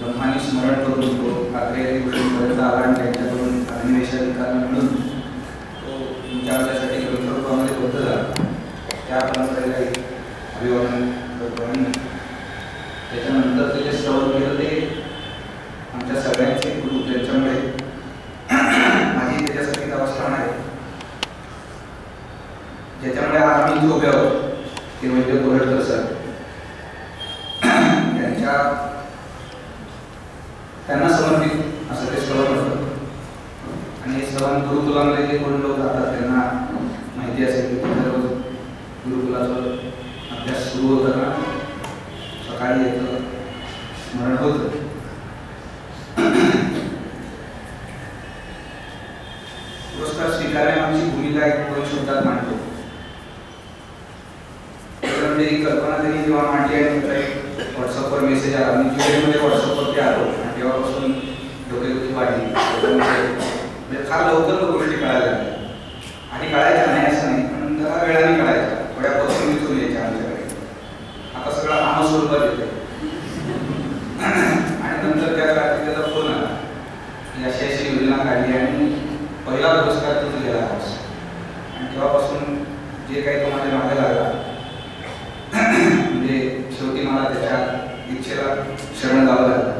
ब्रह्माने स्मरण करून तो आत्रेय गोष्टींपर्यंत आला आणि त्यांच्याकडून अधिवेशाधिकार मिळून तो तुमच्यासाठी ग्रंथरूपामध्ये बद्ध झाला. त्या परंपरेलाही अभिवादन करतो. आणि त्याच्यानंतर ते जे श्रवण केलं ते आमच्या सगळ्यांचे गुरु, त्यांच्यामुळे माझी त्याच्यासाठी अवस्था आहे, ज्याच्यामुळे आज आम्ही इथे उभे आहोत ते वैद्य कोल्हटकर सर. त्यांना समर्पित असं ते श्रवण होतं. आणि हे श्रवण गुरुकुलामध्ये जे कोण लोक जातात त्यांना माहिती असेल की दररोज गुरुकुलाचा अभ्यास सुरू होताना सकाळी याचं स्मरण होतं. पुरस्कार स्वीकारण्याची भूमिका एक 2 शब्दात मांडतो. त्याच्यामध्ये ही कल्पना त्यांनी जेव्हा मांडली आणि व्हॉट्सअपवर मेसेज आला, मी जुलैमध्ये व्हॉट्सअपवरती आलो आणि तेव्हापासून डोकेदुखी वाढली. म्हणजे फार लवकर गोष्टी कळायला लागल्या. आणि कळायच्या नाही असं नाही, पण जरा वेळाने कळायच्या, थोड्यापासून दिसून यायच्या आमच्याकडे. आता सगळं नामस्वरूपात येतं. आणि नंतर त्या काळात त्याचा फोन आला की अशी अशी योजना काढली आणि पहिला पुरस्कार तो दिलेला आहे. आणि तेव्हापासून जे काही तो माझ्या मागे लागला, म्हणजे शेवटी मला त्याच्या इच्छेला शरण जावं लागलं.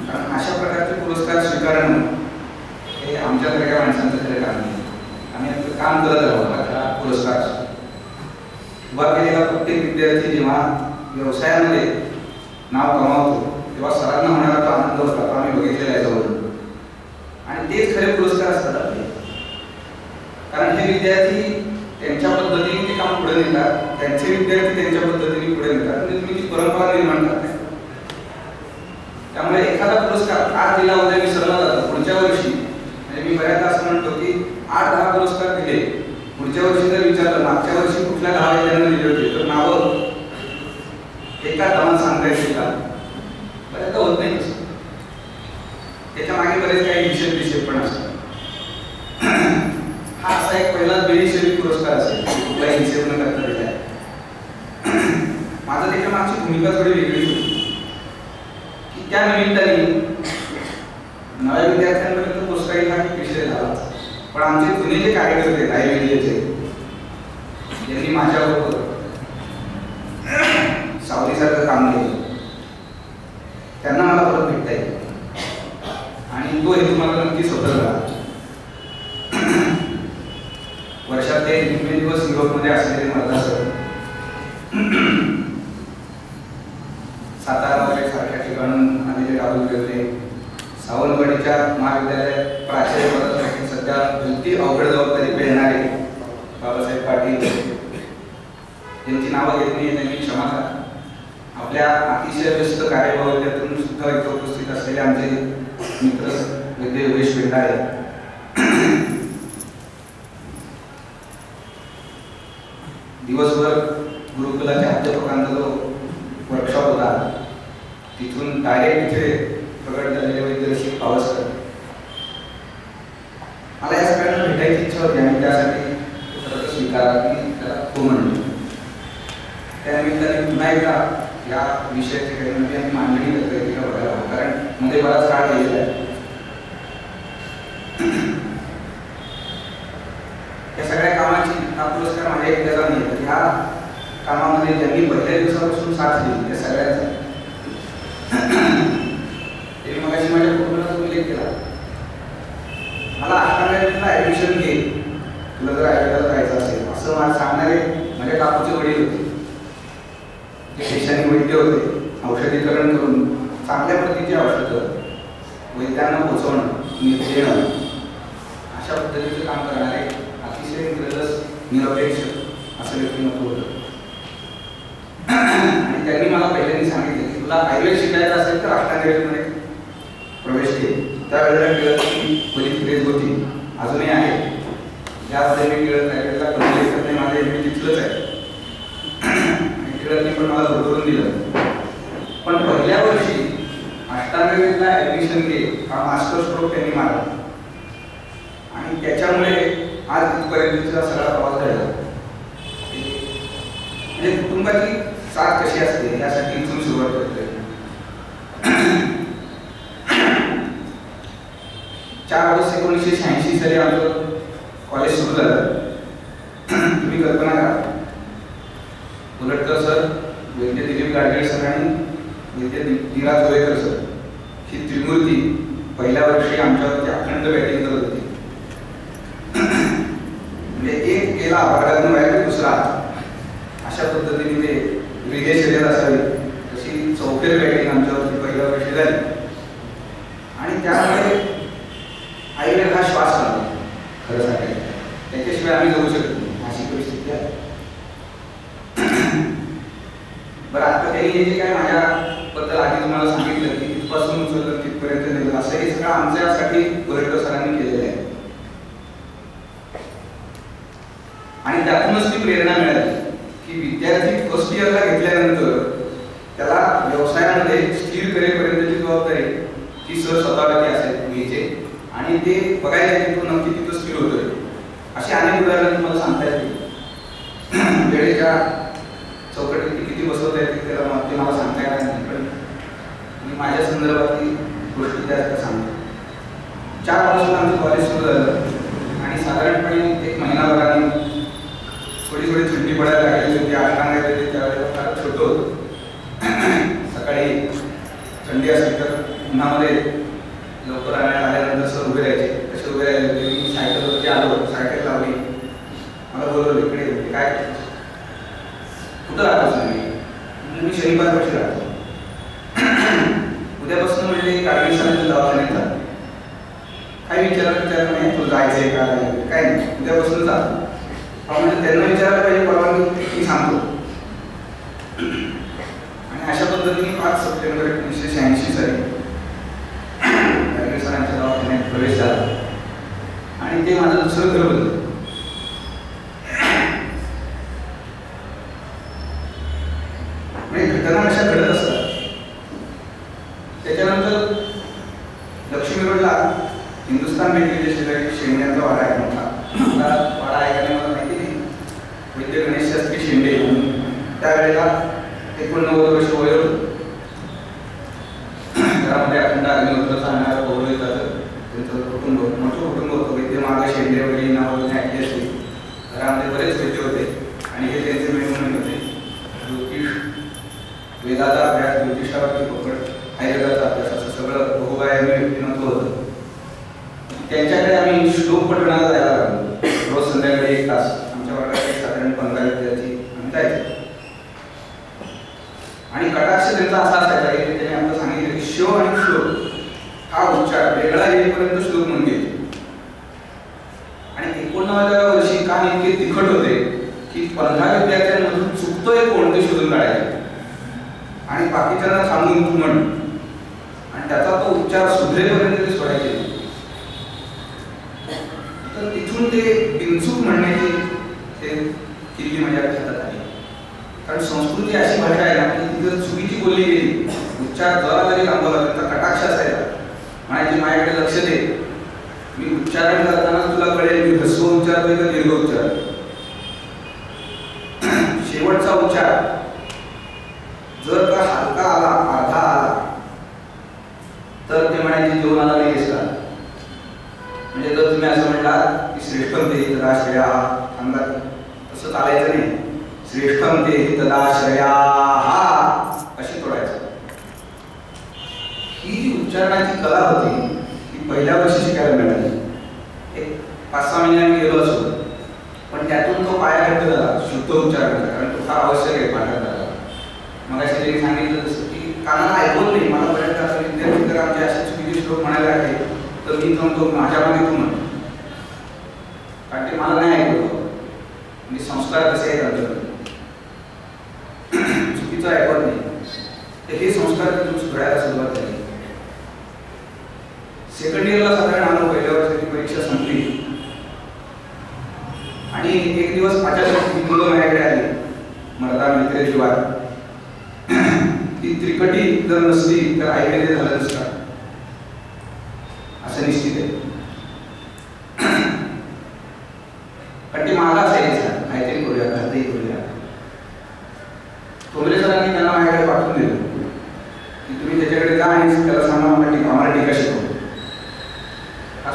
कारण अशा प्रकारचे पुरस्कार स्वीकारणं हे आमच्यासारख्या माणसांचं खरं काम नाही. आम्ही आपलं काम करत आहोत. हा पुरस्कार उभा केलेला प्रत्येक विद्यार्थी जेव्हा व्यवसायामध्ये नाव कमावतो तेव्हा सरांना होणारा तो आनंद होता, तो आम्ही बघितलेला आहे जवळ. आणि तेच खरे पुरस्कार असतात आपले. कारण हे विद्यार्थी त्यांच्या पद्धतीने ते काम पुढे नेतात, त्यांचे विद्यार्थी त्यांच्या पद्धतीने पुढे नेतात, म्हणजे तुम्ही ती परंपरा निर्माण करताय. त्यामुळे एखादा पुरस्कार आज दिला उद्या विसरला जातो. पुढच्या वर्षी म्हणजे मी बऱ्याचदा असं म्हणतो की 8-10 पुरस्कार दिले, पुढच्या वर्षी जर विचारलं मागच्या वर्षी कुठल्या 10 विद्यार्थ्यांना दिले होते तर नावं एका दमात सांगता येतील का? बऱ्याचदा होत नाही. त्याच्या मागे बरेच काही हिशेब पण असतात. हा असा एक पहिला बेहिशेबी पुरस्कार असेल, कुठलाही हिशेब न करता दिला आहे. माझं त्याच्या मागची भूमिका थोडी वेगळी होती की त्या निमित्ताने नव्या विद्यार्थ्यांपर्यंत पोचता हा विषय झाला. पण आमचे जुने जे कार्यकर्ते आहेत आयुर्वेदाचे, यांनी माझ्याबरोबर सावलीसारखं काम केलं, त्यांना मला परत भेटता येईल. आणि तो हे तुम्हाला नक्की स्वतः झाला. वर्षात ते निम्मे दिवस युरोपमध्ये असलेले मला सर, सातारा वगैरे सारख्या ठिकाणून आलेले राहुल गेले, सावंतवाडीच्या महाविद्यालयात प्राचार्य पदासाठी सध्या अगदी अवघड जबाबदारी पेलणारे बाबासाहेब पाटील, त्यांची नावं घेत नाही त्यांनी क्षमा करा. आपल्या अतिशय व्यस्त कार्यप्रवृत्तीतून सुद्धा इथं उपस्थित असलेले आमचे मित्र वैद्य योगेश भेंडारे, दिवसभर गुरुकुलाच्या अध्यापकांचा जो वर्कशॉप होता तिथून डायरेक्ट इथे प्रकट झालेले वैद्य ऋषी पावसकर, मला या सगळ्यांना भेटायची इच्छा होती आणि त्यासाठी खरं स्वीकारा की त्याला हो म्हणलं. त्यानिमित्ताने पुन्हा एकदा या विषयाची काही म्हणजे आम्ही मांडणी करतोय ती का बघायला, कारण मध्ये बराच काळ गेलेला आहे. या सगळ्या कामाची हा पुरस्कार माझ्या एकट्याचा नाही, तर ह्या कामामध्ये ज्यांनी पहिल्या दिवसापासून साथ दिली त्या सगळ्यांचा ते मगाशी माझ्या पूर्णच उल्लेख केला. मला अष्टांगाला ऍडमिशन घे, तुला जर आयुर्वेदात जायचं असेल असं मला सांगणारे माझ्या काकूचे वडील होते. ते पेशाने वैद्य होते. औषधीकरण करून चांगल्या प्रतीची औषधं वैद्यांना पोचवणं, देणं अशा पद्धतीचं काम करणारे अतिशय निर्लस निरपेक्ष असं व्यक्तिमत्व होतं. आणि त्यांनी मला पहिल्यांदा सांगितलं की तुला आयुर्वेद शिकायचं असेल तर अष्टांगमध्ये प्रवेश घे. त्यावेळेला टिळक बरीच क्रेज होती, अजूनही आहे. ज्यामध्ये मी टिळक आयुर्वेदला कमी लेखत नाही, माझं एम.ए. तिथलंच आहे. आणि टिळकने पण मला भरभरून दिलं. पण पहिल्या वर्षी अष्टांगवेदला ऍडमिशन घे हा मास्टर स्ट्रोक त्यांनी मारला आणि त्याच्यामुळे आज इथपर्यंतचा सगळा प्रवास घडला. म्हणजे कुटुंबाची साथ कशी असते यासाठी इथून सुरुवात करतोय. 4 ऑगस्ट 1986 साली आमचं कॉलेज सुरू झालं. तुम्ही कल्पना करा, उलटकर सर, वैद्य दिलीप गाडगीळ सर आणि वैद्य धीरा जोळेकर सर ही त्रिमूर्ती पहिल्या वर्षी आमच्यावरती अखंड बॅटिंग करत होती. म्हणजे एक गेला भागातून बाहेर दुसरा, अशा पद्धतीने ते रिले शर्यत असावी तशी चौफेर बॅटिंग आमच्यावरती पहिल्या वर्षी झाली. आणि त्यामुळे आईने हा श्वास लागला खरं सांगायचं, त्याच्याशिवाय आम्ही जाऊ शकत नाही अशी परिस्थिती आहे. बरं, आता त्यांनी जे काय माझ्याबद्दल आधी तुम्हाला सांगितलं की तिथपासून उचललं तिथपर्यंत नेलं, असं हे सगळं आमच्यासाठी गोरेकर सरांनी केलेलं आहे. आणि त्यातूनच ती प्रेरणा मिळाली की विद्यार्थी फर्स्ट इयरला घेतल्यानंतर त्याला व्यवसायामध्ये स्थिर करेपर्यंतची जबाबदारी ही सर स्वतःवरती असेल घ्यायचे आणि ते बघायला की तो नक्की तिथं स्थिर होतोय. अशी अनेक उदाहरणं तुम्हाला सांगता येतील. वेळेच्या चौकटीत किती बसवता येते त्याला ते मला सांगता येणार नाही, पण मी माझ्या संदर्भातली गोष्टी त्या सांगतो. 4 वर्षात आमचं कॉलेज सुरू झालं आणि साधारणपणे 1 महिनाभराने थोडी थंडी पडायला लागली होती. आठवड्यात त्यावेळेला फार छोटं होतं. सकाळी थंडी असली तर उन्हामध्ये लवकर आल्यानंतर सर उभे राहायचे. कसे उभे राहिले होते, मी सायकलवरती आलो, सायकल लावली, मला बोलवलं इकडे काय कुठं राहतोस नाही, मी शनिवारपाशी राहतो. उद्यापासून म्हणजे गाडगी सरांच्या दवाखान्यात जा. काय विचार नाही, तू जायचंय का काय नाही, उद्यापासून जातो. म्हणजे त्यांना विचारायला पाहिजे, परवानगी मी सांगतो. आणि अशा पद्धतीने 5 सप्टेंबर 1986 साली गाडगे सरांच्या दवाखान्यात प्रवेश झाला आणि ते माझं दुसरं घर बनलं. घटना अशा घडत असतात. त्याच्यानंतर लक्ष्मी रोडला हिंदुस्थान बँकेच्या शेजारी शेंड्यांचा वाडा आहे मोठा. मला वाडा ऐकायला मला माहिती नाही. वैद्य गणेश शास्त्री शेंडे त्यावेळेला 89 वर्ष वय होतं. घरामध्ये अखंड अग्निहोत्र चालणारं पौरोहित होतं. त्यांचं कुटुंब मोठं कुटुंब होतं. वैद्य माग शेंडे वगैरे नावाने ऐकली असते. घरामध्ये बरेच वैद्य होते आणि हे त्यांचे मेहमान होते. ज्योतिष, वेदाचा अभ्यास, ज्योतिषावरती पकड, आयुर्वेदाचा अभ्यास, असं सगळं बहुआयामी व्यक्तिमत्व होतं. त्यांच्याकडे आम्ही श्लोक पठणाला जायला लागलो. रोज संध्याकाळी 1 तास आमच्या वर्गात साधारण 15 विद्यार्थी आम्ही जायचो. आणि कटाक्ष त्यांचा असा असायचा की त्यांनी आम्हाला सांगितलं की शो आणि श्लोक हा उच्चार वेगळा येईपर्यंत श्लोक म्हणून घ्यायचे. आणि 89व्या वर्षी काम इतके तिखट होते की 15 विद्यार्थ्यांमधून चुकतोय कोण ते शोधून काढायचे आणि बाकीच्यांना थांबून तू म्हण आणि त्याचा तो उच्चार सुधरेपर्यंत ते सोडायचे. तर तिथून ते बिनचूक म्हणण्याची ते किल्ली माझ्या हातात आली. कारण संस्कृती अशी भाषा आहे ना की तिथं चुकीची बोलली गेली, उच्चार जरा जरी लांबवला त्यांचा कटाक्ष असायचा. म्हणायचे माझ्याकडे लक्ष दे, मी उच्चारण करताना तुला कळेल मी ह्रस्व उच्चारतोय का दीर्घ उच्चार. शेवटचा उच्चार जर का हलका आला, अर्धा आला, तर ते म्हणायचे जेवण आला नाही का. म्हणजे जर तुम्ही असं म्हणला की श्रेष्ठम ते तदाश्रया, सांगा तसं चालायचं नाही. श्रेष्ठम ते तदाश्रया अशी तोडायचं. ही जी उच्चारणाची कला होती ती पहिल्या वर्षी शिकायला मिळाली. 5-6 महिन्यांनी गेलो असो, पण त्यातून तो पाया घट्ट झाला शुद्ध उच्चारणाचा. कारण तो फार आवश्यक आहे पाठात करायला. मग अशी त्यांनी सांगितलं तसं की कानाला ऐकवत नाही. मला बऱ्याचदा असं विद्यार्थी जर आमचे असे चुकीचे श्लोक म्हणायला लागले तर मी सांगतो माझ्या मागे तू म्हण, कारण ते मला नाही ऐकवतो. म्हणजे संस्कार कसे आहेत आमच्याकडे, चुकीचं ऐकवत नाही. तर हे संस्कार तिथून सुधारायला सुरुवात झाली. सेकंड इयरला साधारण आलो. पहिल्या वर्षाची परीक्षा संपली आणि एक दिवस माझ्यासाठी मुलं माझ्याकडे आली. मर्दा मित्र जीवात ती त्रिकटी जर नसली तर आईमध्ये झालं नसतं असं निश्चित आहे. कारण ते मला असायचं काहीतरी करूया, काहीतरी करूया. तोमरे सरांनी त्यांना माझ्याकडे पाठवून दिलं की तुम्ही त्याच्याकडे जा आणि त्याला सांगा आम्हाला टीका शिकवतो. हा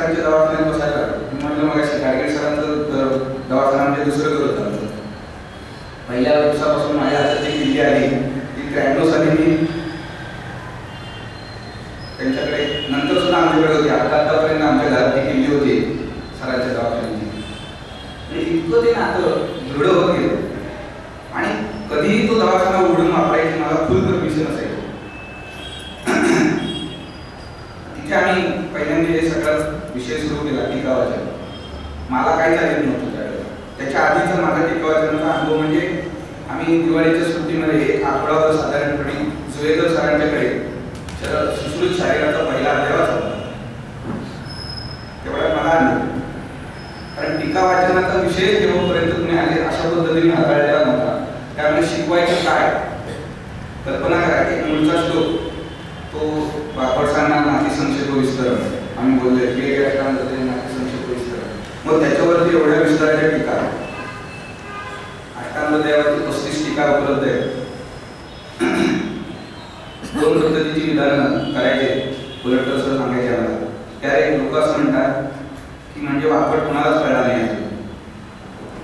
सरांच्या दवाखान्यात बसायला मी म्हटलं मग गाडगे सरांचं दवाखाना म्हणजे दुसरं करत आलं. पहिल्या दिवसापासून माझ्या हातात जी किल्ली आली ती 93 साली मी त्यांच्याकडे, नंतर सुद्धा आमच्याकडे होती. आतापर्यंत आमच्या घरात ती किल्ली होती सरांच्या दवाखान्याची. इतकं ते नातं दृढ होत गेलं आणि कधीही तो दवाखाना उघडून वापरायची मला फुल परमिशन असायची. तिथे आम्ही पहिल्यांदा हे सगळं विषय सुरू केला टिकावाचा. मला काही चालत नव्हतं त्यावेळेला. त्याच्या आधीचा माझा टिकावाचा अनुभव म्हणजे आम्ही दिवाळीच्या सुट्टीमध्ये एक आठवडाभर साधारणपणे जुवेकर सरांच्याकडे सुश्रुत शारीराचा पहिला अध्याय होता. तेवढ्या मला आलं, कारण टीका वाचनाचा विषय जेव्हापर्यंत तुम्ही आले अशा पद्धतीने हाताळलेला नव्हता. त्यामुळे शिकवायचं काय, कल्पना करा की मूळचा श्लोक तो बापडसांना नाती संक्षेप विस्तार आम्ही बोललोय वेगवेगळ्या नाती संक्षेप विस्तार. मग त्याच्यावरती एवढ्या विस्ताराच्या टीका, अष्टांगदेवाची 35 टीका उपलब्ध आहे. 2 पद्धतीची विधानं करायचे उलट असं सांगायचे आम्हाला. त्यावेळी लोक असं म्हणतात की म्हणजे वापट कोणालाच कळला नाही.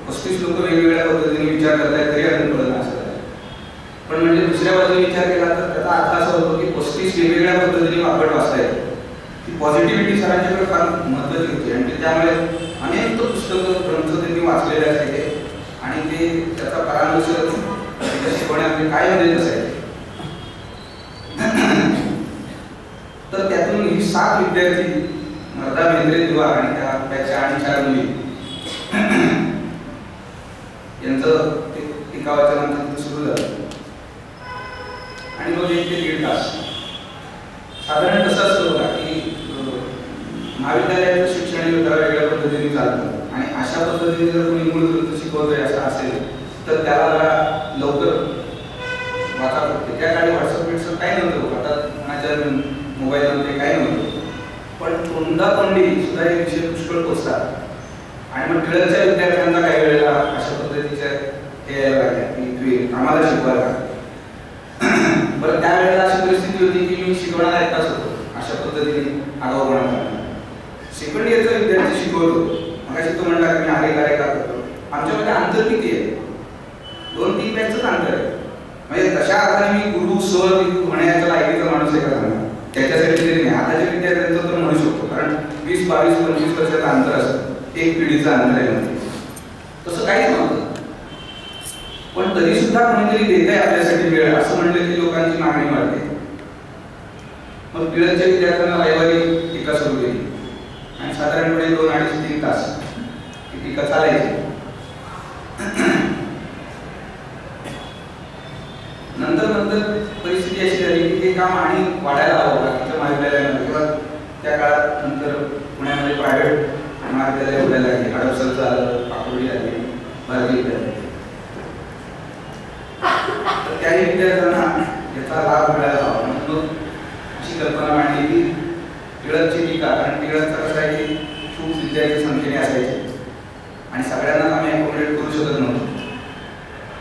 35 लोक वेगवेगळ्या पद्धतीने विचार करतायत तरी अजून कळलं असं. पण म्हणजे दुसऱ्या बाजूने विचार केला तर त्याचा अर्थ असा होतो की 35 वेगवेगळ्या पद्धतीने वापट वाचतायत. ती पॉझिटिव्हिटी सरांच्याकडे फार महत्त्वाची होती आणि त्यामुळे अनेक पुस्तकं ग्रंथ त्यांनी वाचलेले असायचे आणि ते त्याचा परामर्श त्याच्या शिकवण्यामध्ये काय देत असायचे. तर त्यातून ही 7 विद्यार्थी मर्दा मेंद्रे दिवा आणि त्याच्या आणि 4 मुली यांचं ते टिकावाच्या नंतर सुरू झालं. आणि मग 1 ते 1.5 तास साधारण कसं असतं बघा की महाविद्यालयाचं शिक्षण वेगळ्या पद्धतीने चालतं आणि अशा पद्धतीने जर कोणी मूळ ग्रंथ शिकवतोय असं असेल तर त्याला जरा लवकर वाचा पडते. त्या काळी व्हॉट्सअप काही नव्हतं, आता माझ्या मोबाईलमध्ये काही नव्हतं. पण तोंडातोंडी सुद्धा हे विषय पुष्कळ पोचतात आणि मग टिळकच्या विद्यार्थ्यांना काही वेळेला अशा पद्धतीच्या हे यायला लागल्या की आम्हाला शिकवायला. बरं त्यावेळेला अशी परिस्थिती होती की मी शिकवणारा एकटाच होतो. अशा पद्धतीने आगाऊपणा करणार. सेकंड इयरचा विद्यार्थी शिकवतो. मगाशी तो म्हणला की मी आगे कार्य का करतो. आमच्यामध्ये अंतर किती आहे? 2-3 बॅचच अंतर आहे. म्हणजे तशा अर्थाने मी गुरु सर म्हणण्याचा लायकीचा माणूस आहे का सांगा. त्याच्यासाठी तरी नाही. आताच्या विद्यार्थ्यांचं तर म्हणू शकतो, कारण 20, 22, 25 वर्षाचं अंतर असतं. एक पिढीचं अंतर आहे म्हणजे तसं काहीच नव्हतं. पण तरी सुद्धा कोणीतरी देत आहे आपल्यासाठी वेळ असं म्हणलं की लोकांची मागणी वाढते. मग टिळकच्या विद्यार्थ्यांना रविवारी टीका सुरू केली आणि साधारणपणे 2, 2.5, 3 तास ही टीका चालायची. नंतर परिस्थिती अशी झाली की ते काम आणि वाढायला हवं बाकीच्या महाविद्यालयामध्ये किंवा त्या काळात नंतर पुण्यामध्ये प्रायव्हेट महाविद्यालय उडायला लागली. हडपसरचं आलं, पाकुर्डी आली, भारतीय विद्यालय. तर त्याही विद्यार्थ्यांना याचा लाभ मिळायला हवा म्हणून अशी कल्पना मांडली की टिळकची टीका, कारण टिळकचं कसं आहे की खूप विद्यार्थी संख्येने असायचे आणि सगळ्यांनाच आम्ही अकोमोडेट करू शकत नव्हतो.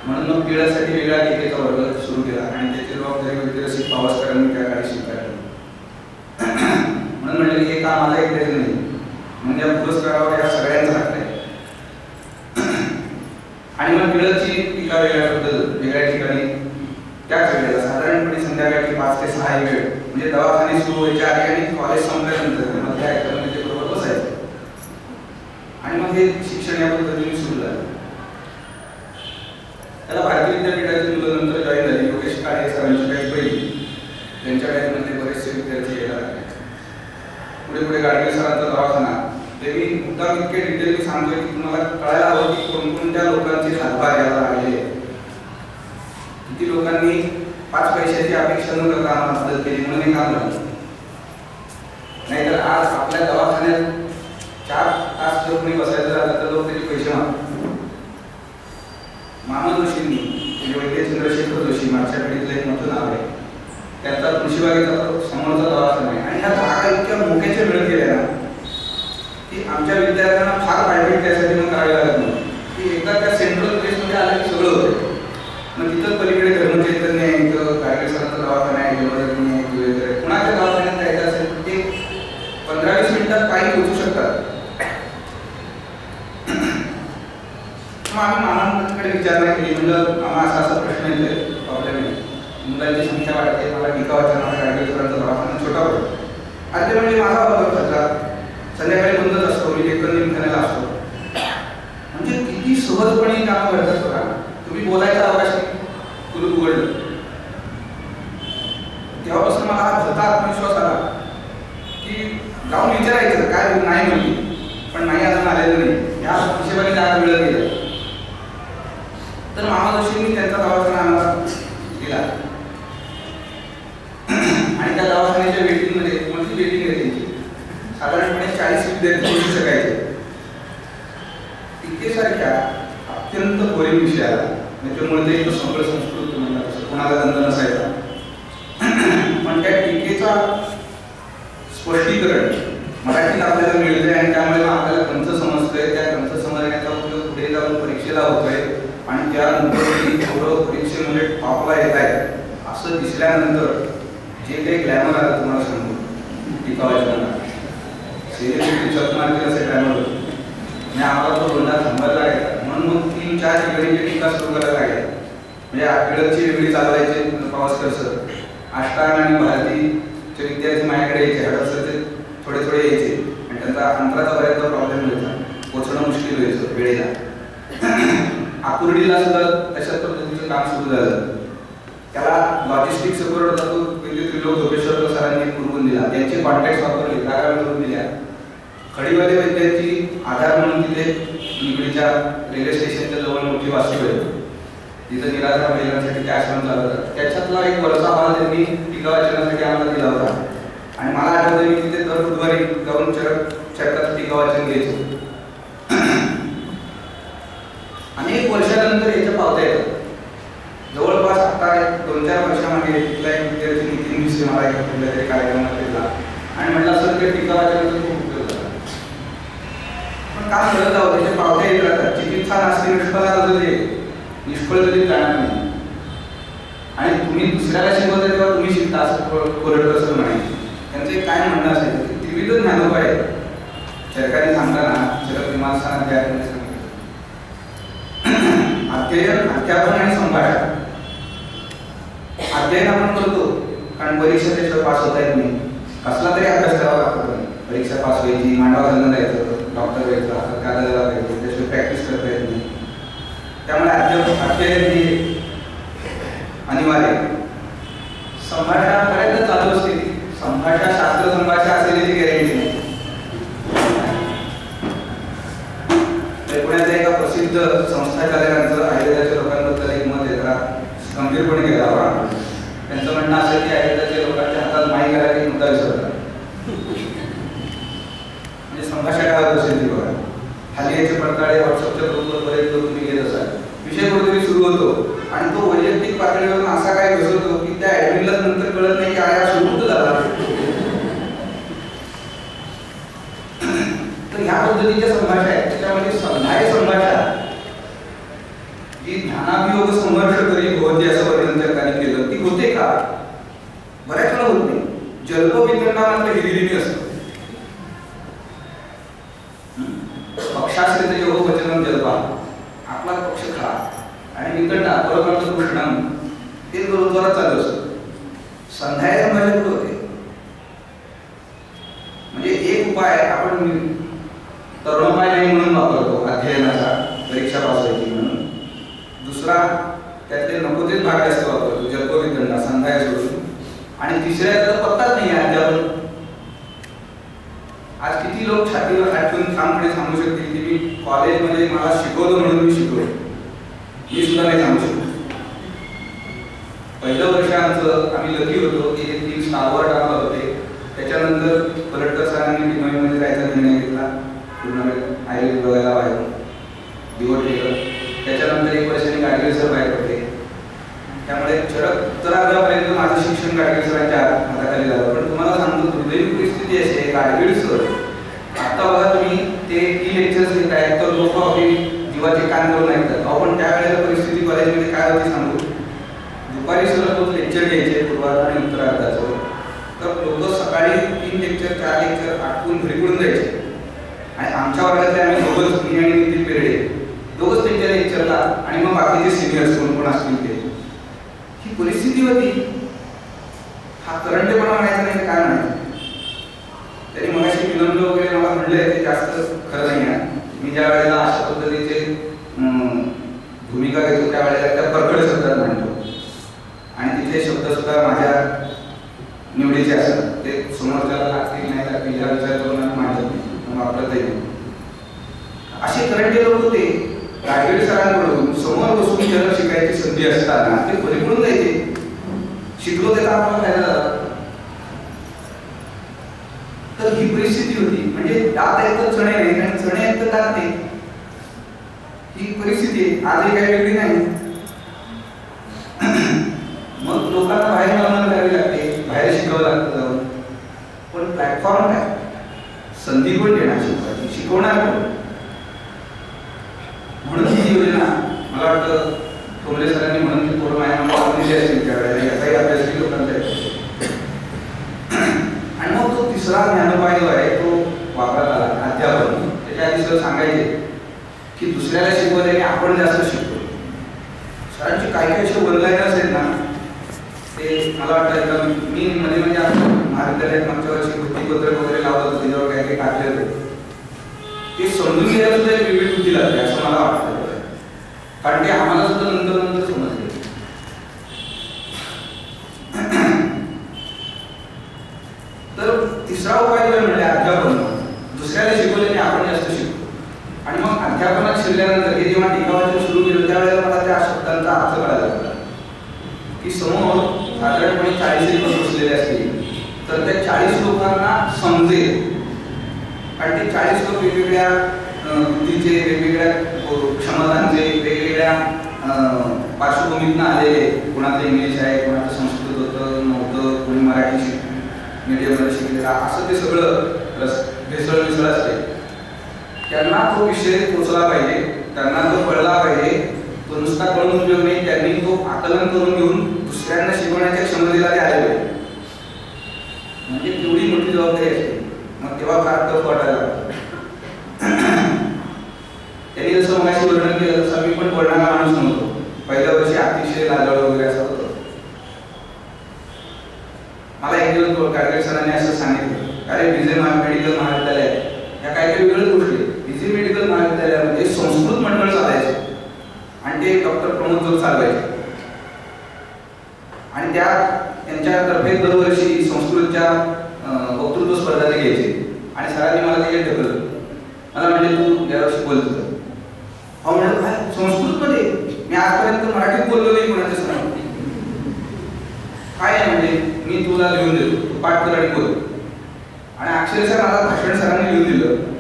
म्हणून मग टिळकसाठी वेगळा टीकेचा वर्ग सुरू केला आणि त्याची जबाबदारी वगैरे रसिक पावसकरांनी त्या काळी स्वीकारली. म्हणून म्हणले हे काम मला एकट्याच नाही, म्हणजे या पुरस्कारावर या सगळ्यांचा हक्क आहे. आणि मग टिळकची टीका वेगळ्या ठिकाणी त्याच वेळेला साधारणपणे संध्याकाळची 5 ते 6 ही वेळ, म्हणजे दवाखाने सुरू व्हायच्या आधी आणि कॉलेज संपल्यानंतर मग त्या ऐकल्यामध्ये ते बरोबर बसायचं आणि मग हे शिक्षण या पद्धतीने सुरू झालं. त्याला भारतीय विद्यापीठाची मुलं नंतर जॉईन झाली. योगेश काळे सरांची बॅच पहिली, त्यांच्या बॅचमध्ये बरेचसे विद्यार्थी यायला लागले. पुढे गाडगे सरांचा दवाखाना, ते मी मुद्दाम इतके डिटेलली सांगतोय की तुम्हाला कळायला हवं की कोणकोणत्या लोकांचे हातभार यायला लागले, किती लोकांनी 5 पैशाची अपेक्षा न करता आम्हाला मदत केली म्हणून हे काम झालं. नाहीतर आज आपल्या दवाखान्यात 4 तास जर कोणी बसायचं झालं तर लोक त्याचे पैसे मागतात. मामा जोशींनी, वैद्य चंद्रशेखर जोशी मागच्या पिढीतलं एक मोठं नाव आहे, त्याचा तुळशीबागेचा समोरचा दवाखाना आहे आणि ह्या जागा इतक्या मोक्याच्या मिळत गेल्या ना की आमच्या विद्यार्थ्यांना फार प्रायव्हेट त्यासाठी मग करावे लागत नव्हतं. की एकदा त्या सेंट्रल प्लेसमध्ये आलं की सगळं होतं. मग तिथं पलीकडे धर्मचैतन्य आहे, इथं गाडगे सरांचा दवाखाना आहे, जवळ आहे, कुणाच्या दवाखान्यात जायचं असेल ते 15-20 मिनिटात काही पोचू शकतात. मग आम्ही मामांकडे विचारणा केली, म्हणजे मामा असा प्रश्न येतोय, प्रॉब्लेम आहे, मुलांची संख्या वाढते, मला टिकावाच्या गाडगेसरांचा दवाखाना छोटा पडतो. आता म्हणजे माझा वापर करतात, संध्याकाळी बंदच असतो, मी लेखन निमखान्याला असतो. म्हणजे किती सहजपणे काम करतात बघा. तुम्ही बोलायचा अवकाश कुलूप उघडलं, तेव्हापासून मला हा भरता आत्मविश्वास आला की जाऊन विचारायचं काय नाही म्हणली, पण नाही अजून आलेलं नाही, ह्या हिशोबाने जागा मिळत गेलं. तर महादर्शींनी त्यांचा दवाखाना आम्हाला दिला आणि त्या दवाखान्याच्या वेटिंगमध्ये मोठी वेटिंग आहे त्यांची, साधारणपणे 40 विद्यार्थी बसू शकायचे. टीकेसारख्या अत्यंत बोरिंग विषयाला, त्याच्यामुळे ते सगळं संस्कृत म्हणतात, कोणाला गंध नसायचा, पण त्या टीकेचा स्पष्टीकरण मराठीत आपल्याला मिळतंय आणि त्यामुळे आपल्याला ग्रंथ समजतंय. त्या ग्रंथ समजण्याचा उपयोग पुढे जाऊन परीक्षेला होतोय आणि त्यानंतर थोडं परीक्षेमध्ये टॉपला येत आहे असं दिसल्यानंतर जे काही ग्लॅमर आलं तुम्हाला सांगू, टिकावायचं सेलिब्रिटी चकमारकी असे ग्लॅमर होतं. आणि आम्हाला तो धोंडा थांबायला लागायचा, म्हणून मग 3-4 ठिकाणी टीका सुरू करायला लागल्या. म्हणजे आठवड्याची वेगळी चालवायचे पावसकर सर, अष्टांग आणि भारतीचे विद्यार्थी माझ्याकडे यायचे, हडपसरचे थोडे थोडे यायचे आणि त्यांचा अंतराचा बऱ्याचदा प्रॉब्लेम व्हायचा, पोचणं मुश्किल व्हायचं वेळेला. आकुर्डीला सुद्धा तशाच पद्धतीचं काम सुरू झालं. त्याला लॉजिस्टिक सपोर्ट होता तो त्रिलोक धोपेश्वर सरांनी पुरवून दिला, त्यांचे कॉन्टॅक्ट वापरले, जागा मिळवून दिल्या. खडीवाले विद्यार्थी आधार म्हणून तिथे निगडीच्या रेल्वे स्टेशनच्या जवळ मोठी वास्तू आहे, तिथं निराधार महिलांसाठी ते आश्रम चालवतात. त्याच्यातला एक वर्षा हॉल त्यांनी टीका वाचनासाठी आम्हाला दिला होता आणि मला आठवतं मी तिथे दर बुधवारी जाऊन चरकाचं टीका वाचन घ्यायचो. अनेक वर्षानंतर याच्या पावत्या येतात. जवळपास आता 2-4 वर्षामध्ये तिथला एक विद्यार्थी नितीन भिसे मला एका कुठल्या तरी कार्यक्रमात भेटला आणि म्हटलं सर ते टीका वाचनाचा खूप उपयोग झाला. पण काम करत आहोत, त्याच्या पावत्या येत राहतात. चिकित्सा नासली निष्फळ जरी जाणार नाही आणि तुम्ही दुसऱ्याला शिकवता तेव्हा तुम्ही शिकता असं कोरडकर सर म्हणायचे. त्यांचे काय म्हणणं असायचं की त्रिविध ज्ञानोबा आहे. सरकारी सांगताना शरद विमानस्थानात तयार करण्यास अध्ययन, अध्यापन आणि संभाषण. अध्ययन आपण करतो कारण परीक्षा त्याच्यावर पास होता येत नाही, कसला तरी अभ्यास करावा लागतो. परीक्षा पास व्हायची, मांडवा घालणं जायचं, डॉक्टर व्हायचं, कागदाला व्हायचं, त्याशिवाय प्रॅक्टिस करता येत नाही. त्यामुळे अध्ययन हे अनिवार्य. संभाषण पर्यंत चालू असते, संभाषा शास्त्र संभाषा असेल याची गॅरंटी नाही. पुण्याच्या एका प्रसिद्ध संस्थाचालकांचं आयुर्वेदाच्या लोकांबद्दल एक मत आहे, जरा गंभीरपणे घ्यायला हवा. त्यांचं म्हणणं असं की आयुर्वेदाच्या लोकांच्या हातात माई करायला एक मुद्दा विसरतात. म्हणजे संभाषण काय होत असेल ती बघा. खाली याचे पडताळे व्हॉट्सअपच्या ग्रुपवर बरेच लोक तुम्ही घेत असाल, विषय कुठेतरी सुरू होतो आणि तो वैयक्तिक पातळीवरून असा काय घसरतो की त्या ऍडमिनला नंतर कळत नाही की आया सुरू झाला. तर ह्या पद्धतीच्या संभाषा आहेत, त्याच्यामध्ये संधाय संभाषा जी ज्ञानाभियोग संघर्ष करी होते असं वर्णन चरकाने केलं, ती होते का? बऱ्याच वेळा होत नाही. जल्पवितरणामध्ये हिरिरिमी असतं. पक्षाश्रित योग वचनम जल्पा, आपला पक्ष खा आणि विकटा परमार्थ कृष्णम ते जोरात चालू असतं. संध्याय संभाषा कुठे होते? म्हणजे एक उपाय आपण तरुणोपाय नाही म्हणून वापरतो अध्ययनाचा, परीक्षा पास व्हायची म्हणून. दुसरा त्यातले नको तेच भाग जास्त वापरतो, जल्पवितरणा, संध्याय सोडून. आणि तिसऱ्याचा पत्ताच नाही आहे अध्यापन. आज किती लोक छातीवर हात ठेवून ठामपणे सांगू शकतील की मी कॉलेजमध्ये मला शिकवलं म्हणून मी शिकलो. मी सुद्धा नाही सांगू शकतो. पहिलं वर्ष आमचं आम्ही लकी होतो की हे 3 स्टारवर टाकले होते. त्याच्यानंतर पलटकर सरांनी डिनोमध्ये जायचा निर्णय घेतला, पूर्ण आयुर्वेद बघायला बाहेर डिवोट केलं. त्याच्यानंतर 1 वर्षाने गाडगीळ सर बाहेर पडले. त्यामुळे चरकपर्यंत माझं शिक्षण गाडगीळ सरांच्या हाताखाली झालं. पण तुम्हाला सांगतो दुर्दैवी परिस्थिती अशी आहे, गाडगीळ सर आता बघा तुम्ही ते 3 लेक्चर्स घेत आहेत तर लोक आपली जीवाचे कान करून ऐकतात. आपण त्यावेळेला परिस्थिती कॉलेजमध्ये काय होती सांगू. दुपारी सर रोज लेक्चर घ्यायचे पूर्वार्ध आणि उत्तरार्धाचं. तर लोक सकाळी 3 लेक्चर 4 लेक्चर आठवून घरी पडून जायचे. आणि आमच्या वर्गातले आम्ही दोघंच, मी आणि नितीन पेरडे, दोघंच त्यांच्या लेक्चरला, आणि मग बाकीचे सिनियर्स कोण कोण असतील ते. ही परिस्थिती होती. हा करंटेपणा म्हणायचा नाही तर काय म्हणायचं. त्यांनी मगाशी विनम्र वगैरे मला म्हणलंय ते जास्त खरं नाही आहे. मी ज्या वेळेला अशा पद्धतीचे भूमिका घेतो त्यावेळेला त्या परखड शब्दात म्हणतो, आणि तिथे शब्द सुद्धा माझ्या निवडीचे असतात. ते समोरच्याला लागतील नाही लागतील या विचार करून आम्ही मांडत वापरत येईल. असे करंटे लोक होते. गाडगेळ सरांकडून समोर बसून ज्यांना शिकायची संधी असताना ते बरी पडून जायचे. शिकलो त्याचा आपला फायदा झाला. तर ही परिस्थिती होती. म्हणजे दात आहेत तर चणे नाही आणि चणे आहेत तर दात नाही, ही परिस्थिती आजही काही वेगळी नाही. मग लोकांना बाहेर जाऊन करावी लागते, बाहेर शिकावं लागतं जाऊन. पण प्लॅटफॉर्म काय, संधी कोण देणार शिकवायची, शिकवणार कोण? म्हणून ही योजना मला वाटतं तोमले सरांनी म्हणून ती पोरं माझ्या दिली असतील त्यावेळेला, याचाही अभ्यास लोकांचा आहे. आणि मग तो तिसरा ज्ञानोपाय जो आहे तो वापरात आला, अध्यापन. त्याच्या आधी सर सांगायचे की दुसऱ्याला शिकवल्याने आपण जास्त शिकतो. सरांची काही काही असे वनलाईनर्स आहेत ना, ते मला वाटतं मी म्हणजे महाविद्यालयात मागच्या वर्षी वृत्तीपत्रक वगैरे लावत होतं, त्याच्यावर काही काही टाकले होते. ते समजून घ्यायला सुद्धा एक वेगळी बुद्धी लागते असं मला वाटतं. कारण ते आम्हाला सुद्धा नंतर नंतर समजले. तर तिसरा उपाय जो म्हणजे अध्यापन. दुसऱ्याला शिकवल्याने आपण जास्त शिकतो. आणि मग अध्यापनात शिरल्यानंतर हे जेव्हा टीकावाचन सुरू केलं त्यावेळेला मला त्या शब्दांचा अर्थ कळायला लागला की समोर साधारणपणे 40 लोक बसलेले असतील तर त्या 40 लोकांना समजेल. आणि ते 40 लोक वेगवेगळ्या बुद्धीचे, वेगवेगळ्या क्षमतांचे, वेगवेगळ्या पार्श्वभूमीतून आलेले. कोणाचं इंग्लिश आहे, कोणाचं संस्कृत होतं नव्हतं, कोणी मराठी मीडियममध्ये शिकलेला, असं ते सगळं भेसळ मिसळ असते. त्यांना तो विषय पोचला पाहिजे, त्यांना तो कळला पाहिजे. तो नुसता कळून उपयोग नाही, त्यांनी तो आकलन करून घेऊन दुसऱ्यांना शिकवण्याच्या क्षमतेला ते आले पाहिजे. म्हणजे तेवढी मोठी जबाबदारी असते. मग तेव्हा फार टफ वाटायला लागतं. त्यांनी जसं मगाशी वर्णन केलं तसं मी पण बोलणारा माणूस नव्हतो. पहिल्या वर्षी अतिशय लाजाळू वगैरे असं होतं. मला एक दिवस गाडगेळ सरांनी असं सांगितलं, अरे विजय मेडिकल महाविद्यालय या काही काही वेगळ्याच गोष्टी. विजय मेडिकल महाविद्यालयामध्ये संस्कृत मंडळ चालायचे आणि ते डॉक्टर प्रमोद जोग चालवायचे. आणि त्यांच्यातर्फे दरवर्षी संस्कृतच्या वक्तृत्व स्पर्धा ते घ्यायचे. आणि सरांनी मला ते ढकललं. मला म्हणजे तू या वर्षी बोलत होतं. अहो म्हणलं काय संस्कृतमध्ये? मी आजपर्यंत मराठीत बोललो नाही कोणाच्या सरांनी. काय आहे म्हणजे मी तुला लिहून देतो, तू पाठ कर आणि बोल. आणि अक्षरशः मला भाषण सरांनी लिहून दिलं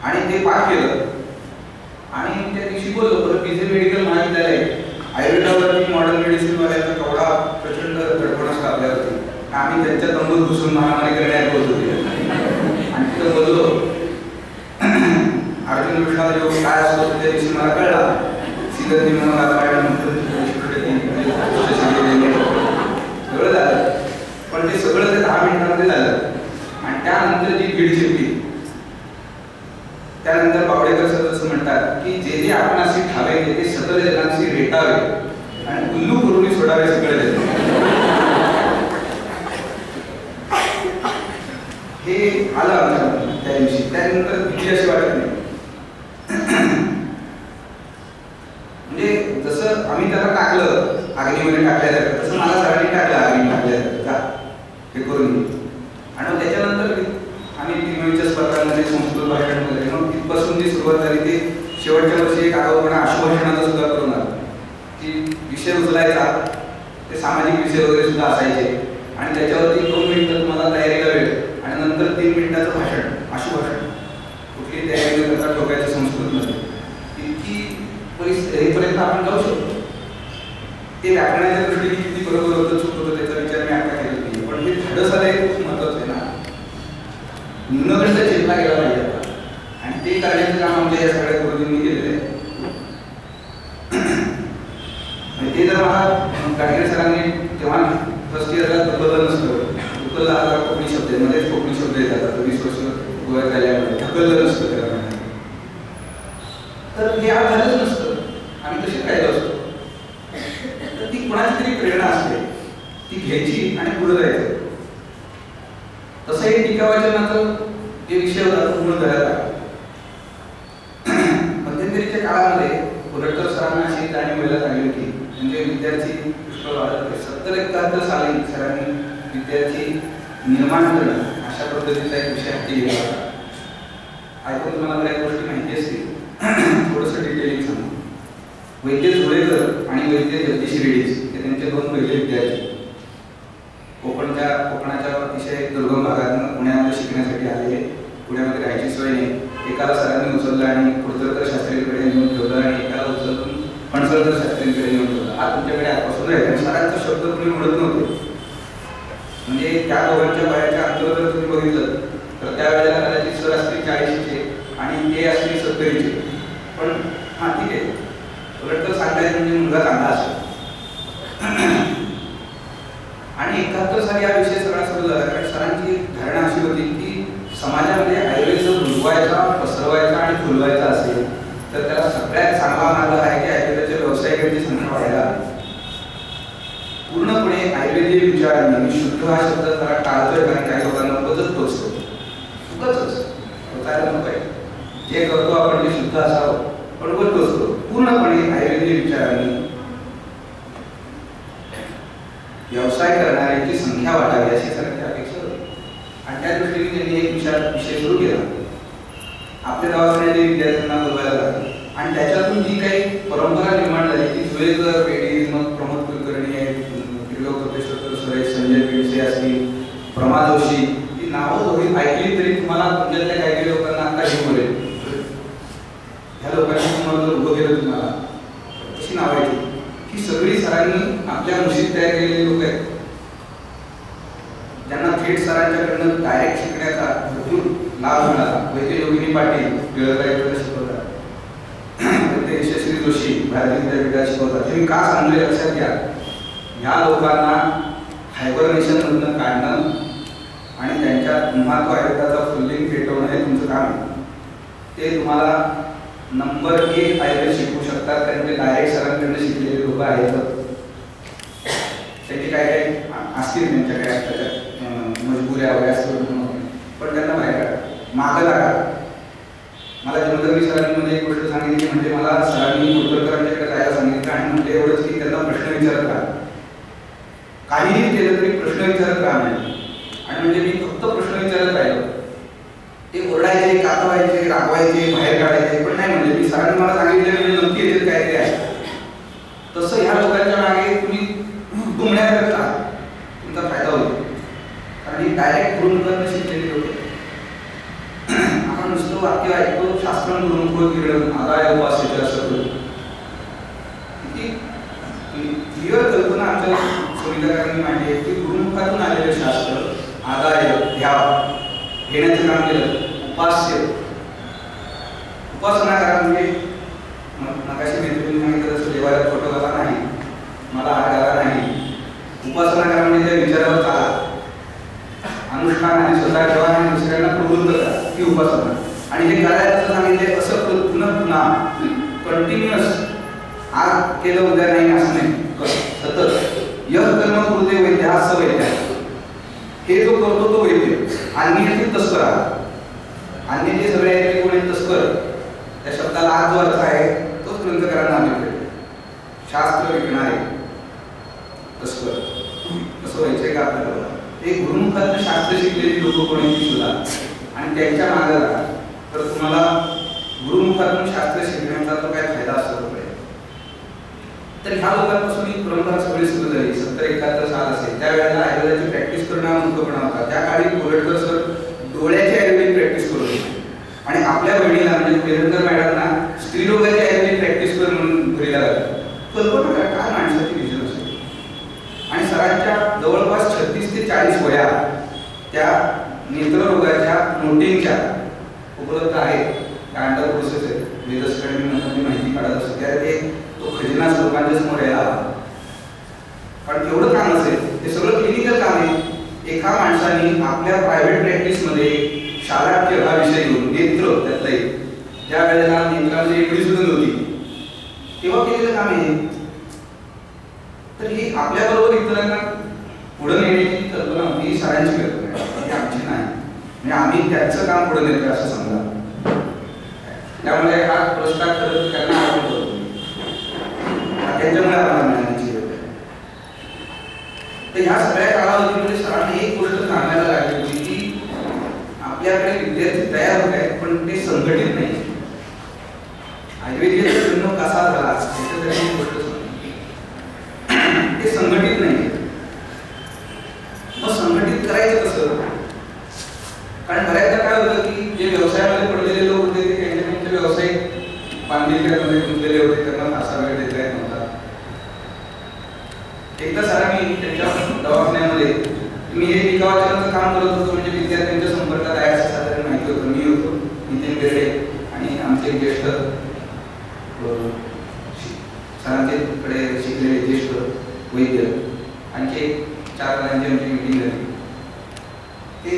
आणि ते पाठ केलं. आणि त्या दिवशी बोललो परत विजय मेडिकल महाविद्यालय आयुर्वेदावरती मॉडर्न मेडिसिन वाल्याचा केवढा प्रचंड धडपड असतो आपल्यावरती. आम्ही त्यांच्या तंबूत घुसून महामारी करण्यात बोलत होते. आणि तिथं बोललो अर्जुन विष्णाचा योग काय असतो त्या दिवशी मला कळला. सिगत मला सगळं झालं. पण ते सगळं ते 10 मिनिटांमध्ये झालं. आणि त्यानंतर जी भीड शिकली, त्यानंतर बावडेकर सर असं म्हणतात की जे जे आपण असे ठावे ते सकल जनांशी रेटावे आणि उल्लू करून सोडावे सगळे जण. हे आलं आमच्या त्या दिवशी. त्यानंतर भीती अशी वाटत नाही. म्हणजे जसं आम्ही त्याला टाकलं अग्नीमध्ये टाकल्यासारखं, तसं मला सरांनी टाकलं अग्नी टाकल्यासारखं का हे करून. आणि मग त्याच्यानंतर आम्ही 3 महिन्याच्या स्पर्धांमध्ये संस्कृत भाषण वगैरे, मग तिथपासून जी सुरुवात झाली ती शेवटच्या वर्षी एक आगाऊपणा आशुभाषणाचा सुद्धा करून आला की विषय उचलायचा, ते सामाजिक विषय वगैरे सुद्धा असायचे. आणि त्याच्यावरती 2 मिनिटं तुम्हाला तयारीला वेळ आणि नंतर 3 मिनिटाचं भाषण, आशुभाषण. कुठली तयारी न करता ठोकायचं संस्कृतमध्ये. इतकी परिस्थितीपर्यंत आपण जाऊ शकतो. ते व्याकरणाच्या दृष्टीने किती बरोबर होतं चूक होतं त्याचा विचार मी आता केला नाही. पण हे धाडस आलं हे खूप महत्त्वाचं आहे ना. न्यूनगंड चेतला गेला पाहिजे आता. आणि ते करण्याचं काम आमच्या या सगळ्या गुरुजींनी केलेलं आहे. ते जर मला गाडगेळ सरांनी तेव्हा फर्स्ट इयरला बदल नसतं, ढकलला हा कोकणी शब्द आहे, मध्येच कोकणी शब्द येतात. 20 वर्ष गोव्यात आल्यामुळे ढकललं नसतं त्याला म्हणाले. तर हे आज झालंच नसतं, आम्ही तसेच राहिलो असतो. तर ती कोणाची तरी प्रेरणा असते, ती घ्यायची आणि पुढे जायचं. तसं हे टीकावाचनाचं जे विषय होता तो पूर्ण करायला मध्यंतरीच्या काळामध्ये कोल्हटकर सरांना अशी जाणीव व्हायला लागली होती, म्हणजे विद्यार्थी पुष्कळ वाढत होते. 70-71 साली सरांनी विद्यार्थी निर्माण करणं अशा पद्धतीचा एक विषय हाती घेतला होता. ऐकून तुम्हाला बऱ्याच गोष्टी माहिती असतील, थोडंसं डिटेलिंग सांगू. वैद्य झुळेकर आणि वैद्य जगदीश रेड्डी हे त्यांचे 2 पहिले विद्यार्थी कोकणाच्या अतिशय दुर्गम भागातून पुण्यामध्ये शिकण्यासाठी आलेले. पुण्यामध्ये राहायची सोय नाही. एकाला सरांनी उचललं आणि कुडतरकर शास्त्रीकडे नेऊन ठेवलं आणि एकाला उचलून फणसळकर शास्त्रीकडे नेऊन ठेवलं. हा तुमच्याकडे आजपासून आहे. आणि सरांचा शब्द तुम्ही म्हणत नव्हते. म्हणजे त्या दोघांच्या बाहेरच्या अंतर जर तुम्ही बघितलं तर त्यावेळेला कदाचित सर असतील 40चे आणि ते असतील 70चे. पण हा ठीक आहे, कोल्हटकर सांगायचं म्हणजे मुलगा चांगला असेल. आणि 71 साली हा विषय सगळा सुरू झाला, कारण सरांची धारणा अशी होती की समाजामध्ये आयुर्वेद जर रुजवायचा, पसरवायचा आणि फुलवायचा असेल तर त्याला सगळ्यात चांगला मार्ग आहे की आयुर्वेदाच्या व्यावसायिकांची संख्या वाढायला हवी. पूर्णपणे आयुर्वेदीय विचारांनी मी शुद्ध हा शब्द जरा टाळतोय, कारण काही लोकांना बदल टोचतो. उगाचच होतायला नको आहे. जे करतो आपण ते शुद्ध असावं, पण उगाच टोचतो. पूर्णपणे आयुर्वेदीय विचारांनी व्यवसाय करणाऱ्यांची संख्या वाढावी अशी सरांची अपेक्षा होती. आणि त्या दृष्टीने त्यांनी एक विषय सुरू केला. आपल्या दवाखान्यातील विद्यार्थ्यांना बोलवायला लागले आणि त्याच्यातून जी काही परंपरा निर्माण झाली ती झुळेकर, रेड्डी, मग प्रमोद कुलकर्णी आहेत, त्रिलोक कपेश्वर सर, संजय पेडसे असतील, प्रमा जोशी, ही नावं थोडी ऐकली तरी तुम्हाला तुमच्यातल्या काही काही लोकांना आता हे बोलेल. ह्या लोकांनी तुम्हाला जर उभं केलं तुम्हाला अशी नावं ऐकली. ही सगळी सरांनी आपल्या मुशीत तयार केलेली लोक आहेत, ज्यांना थेट सरांच्याकडनं डायरेक्ट शिकण्याचा भरपूर लाभ मिळाला. वैद्य योगिनी पाटील टिळकाईकडे शिकवतात, वैद्य यशस्वी जोशी भारतीय विद्यापीठात शिकवतात. हे का सांगले लक्षात घ्या, ह्या लोकांना हायबरनेशनमधून काढणं आणि त्यांच्या पुन्हा तो आयुर्वेदाचा फुल्लिंग पेटवणं हे तुमचं काम आहे. ते तुम्हाला नंबर 1 आयुर्वेद शिकवू शकतात, कारण ते डायरेक्ट सरांकडनं शिकलेले लोक आहेत. त्याची काय काय असतील त्यांच्याकडे त्याच्यात मजबुऱ्या वगैरे असतील, पण त्यांना बाहेर काढा, मागं लागा. मला जमदग्नी सरांनी मध्ये एक गोष्ट सांगितली, म्हणजे मला सरांनी कुलकर्णीकडे जायला सांगितलं आणि म्हणजे एवढंच की त्यांना प्रश्न विचारत राहा, काहीही केलं तरी प्रश्न विचारत राहा नाही. आणि म्हणजे मी फक्त प्रश्न विचारत राहिलो. ते ओरडायचे, कातवायचे, रागवायचे, बाहेर काढायचे, पण नाही म्हणजे मी सरांनी मला सांगितलं म्हणजे नक्की येते काय ते आहे. तसं ह्या लोकांच्या मागे तुम्ही दुमण्याकरता राहा, तुमचा फायदा होईल. कारण ही डायरेक्ट गुरुमुख करणं शिकलेली लोक. आपण नुसतं वाक्य ऐकतो, शास्त्र गुरुमुख किरण आदाय उपास्य असं करू. किती क्लिअर कल्पना आमच्या संविधानाने मांडली आहे की गुरुमुखातून आलेलं शास्त्र आदाय घ्यावा, घेण्याचं काम केलं. उपास्य उपासना करा, म्हणजे नकाशी मैत्रिणी सांगितलं तसं देवाला फोटो घाला नाही, मला हात घाला नाही. उपासना करा म्हणजे त्या विचारावर चाला, अनुष्ठान आणि स्वतः ठेवा आणि दुसऱ्यांना प्रवृत्त करा, ही उपासना. आणि हे करायचं सांगितले असं पुन्हा पुन्हा कंटिन्युअस, आज केलं उद्या नाही असं नाही, सतत. यह कर्म कृते वैद्य असं वैद्य, हे जो करतो तो वैद्य. अन्य तस्कर, अन्य जे सगळे आहेत ते कोणी तस्कर, त्या शब्दाला आज जो अर्थ आहे तोच ग्रंथकारांना आले. शास्त्र विकणारे तस्कर असं व्हायचंय का आपल्याला? ते गुरुमुखातून शास्त्र शिकलेली लोक कोणी सुद्धा आणि त्यांच्या मागे राहा, तर तुम्हाला गुरुमुखातून शास्त्र शिकण्याचा तो काय फायदा असतो. तर ह्या लोकांपासून ही परंपरा सगळी सुरू झाली. 70-71 साल असेल त्यावेळेला आयुर्वेदाची प्रॅक्टिस करणं हा मुख्यपणा होता. त्या काळी कोल्हटकर सर डोळ्याची आयुर्वेदिक प्रॅक्टिस करत होते आणि आपल्या बहिणीला म्हणजे पेरंकर मॅडमना स्त्रीरोगाची आयुर्वेदिक प्रॅक्टिस कर म्हणून घरीला लागलं. कल्पना करा काय माणसाची विजन असेल. आणि सरांच्या जवळपास 36 ते 40 वया त्या नेत्ररोगाच्या नोटिंगच्या उपलब्ध आहेत. कांडा प्रोसेस आहे, वेदस्कडे मी माहिती काढत असतो त्यात तो खजिना लोकांच्या समोर यायला हवा. कारण एवढं काम असेल, ते सगळं क्लिनिकल काम आहे. एका माणसाने आपल्या प्रायव्हेट प्रॅक्टिसमध्ये शालाक्य हा विषय घेऊन नेत्र त्यातला एक, ज्या वेळेला नेत्रामध्ये एवढी सुद्धा नव्हती तेव्हा केलेलं काम आहे. तर ही आपल्याबरोबर इतरांना पुढे नेण्याची कल्पना ही सरांची कल्पना आहे, आमची नाही. म्हणजे आम्ही त्यांचं काम पुढे नेतोय असं समजा. त्यामुळे हा पुरस्कार खरंच त्यांना आवडतो, त्यांच्यामुळे आम्हाला मिळण्याची गरज आहे. तर ह्या सगळ्या कालावधीमध्ये सरांनी एक गोष्ट सांगायला लागली होती की आपल्याकडे विद्यार्थी तयार होत आहेत पण ते संघटित नाही. आयुर्वेदाचा जन्म कसा झाला त्याच्यासाठी एक गोष्ट सांगतो, ते संघटित नाही. मग संघटित करायचं कसं? कारण बऱ्याचदा काय होतं की जे व्यवसायामध्ये पडलेले लोक होते ते त्यांचे व्यवसाय बांधिलक्यामध्ये गुंतलेले होते, त्यांना फारसा वेळ देता येत नव्हता. एकदा सरांनी त्यांच्या दवाखान्यामध्ये, मी हे टीकावाचनाचं काम करत होतो म्हणजे विद्यार्थ्यांच्या संपर्कात आहे असं साधारण माहिती होतं. मी होतो, नितीन बेर्डे आणि आमचे ज्येष्ठ सरांच्याकडे शिकलेले ज्येष्ठ वैद्य, आणखी 4 जणांची आमची मीटिंग झाली. ते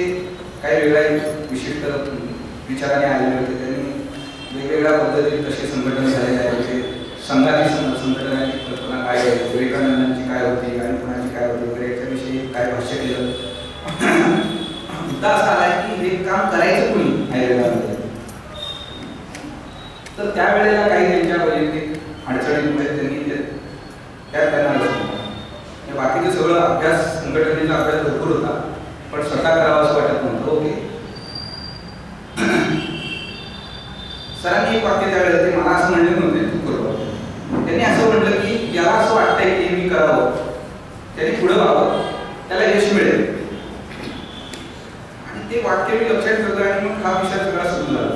काही वेगळ्या विशिष्ट विचाराने आलेले होते. त्यांनी वेगवेगळ्या पद्धतीने कसे संघटन झालेले आहे, ते संघाची संघटनाची कल्पना काय आहे, विवेकानंदांची काय होती आणि कोणाची काय होती वगैरे याच्याविषयी काय भाष्य केलं. मुद्दा असा आला की हे काम करायचं कोणी आयुर्वेदामध्ये. तर त्यावेळेला काही त्यांच्या वैयक्तिक अडचणींमुळे त्यांनी त्यात त्यांना रस, बाकीचं सगळं अभ्यास, संघटनेचा अभ्यास भरपूर होता पण स्वतः करावं असं वाटत नव्हतं. ओके, सरांनी एक वाक्य त्यावेळेला, ते मला असं म्हणले नव्हते तू करू, त्यांनी असं म्हटलं की ज्याला असं वाटतंय की मी करावं त्यांनी पुढे व्हावं, त्याला यश मिळेल. आणि ते वाक्य मी लक्षात ठेवलं आणि मग हा विषय सगळा सुरू झाला.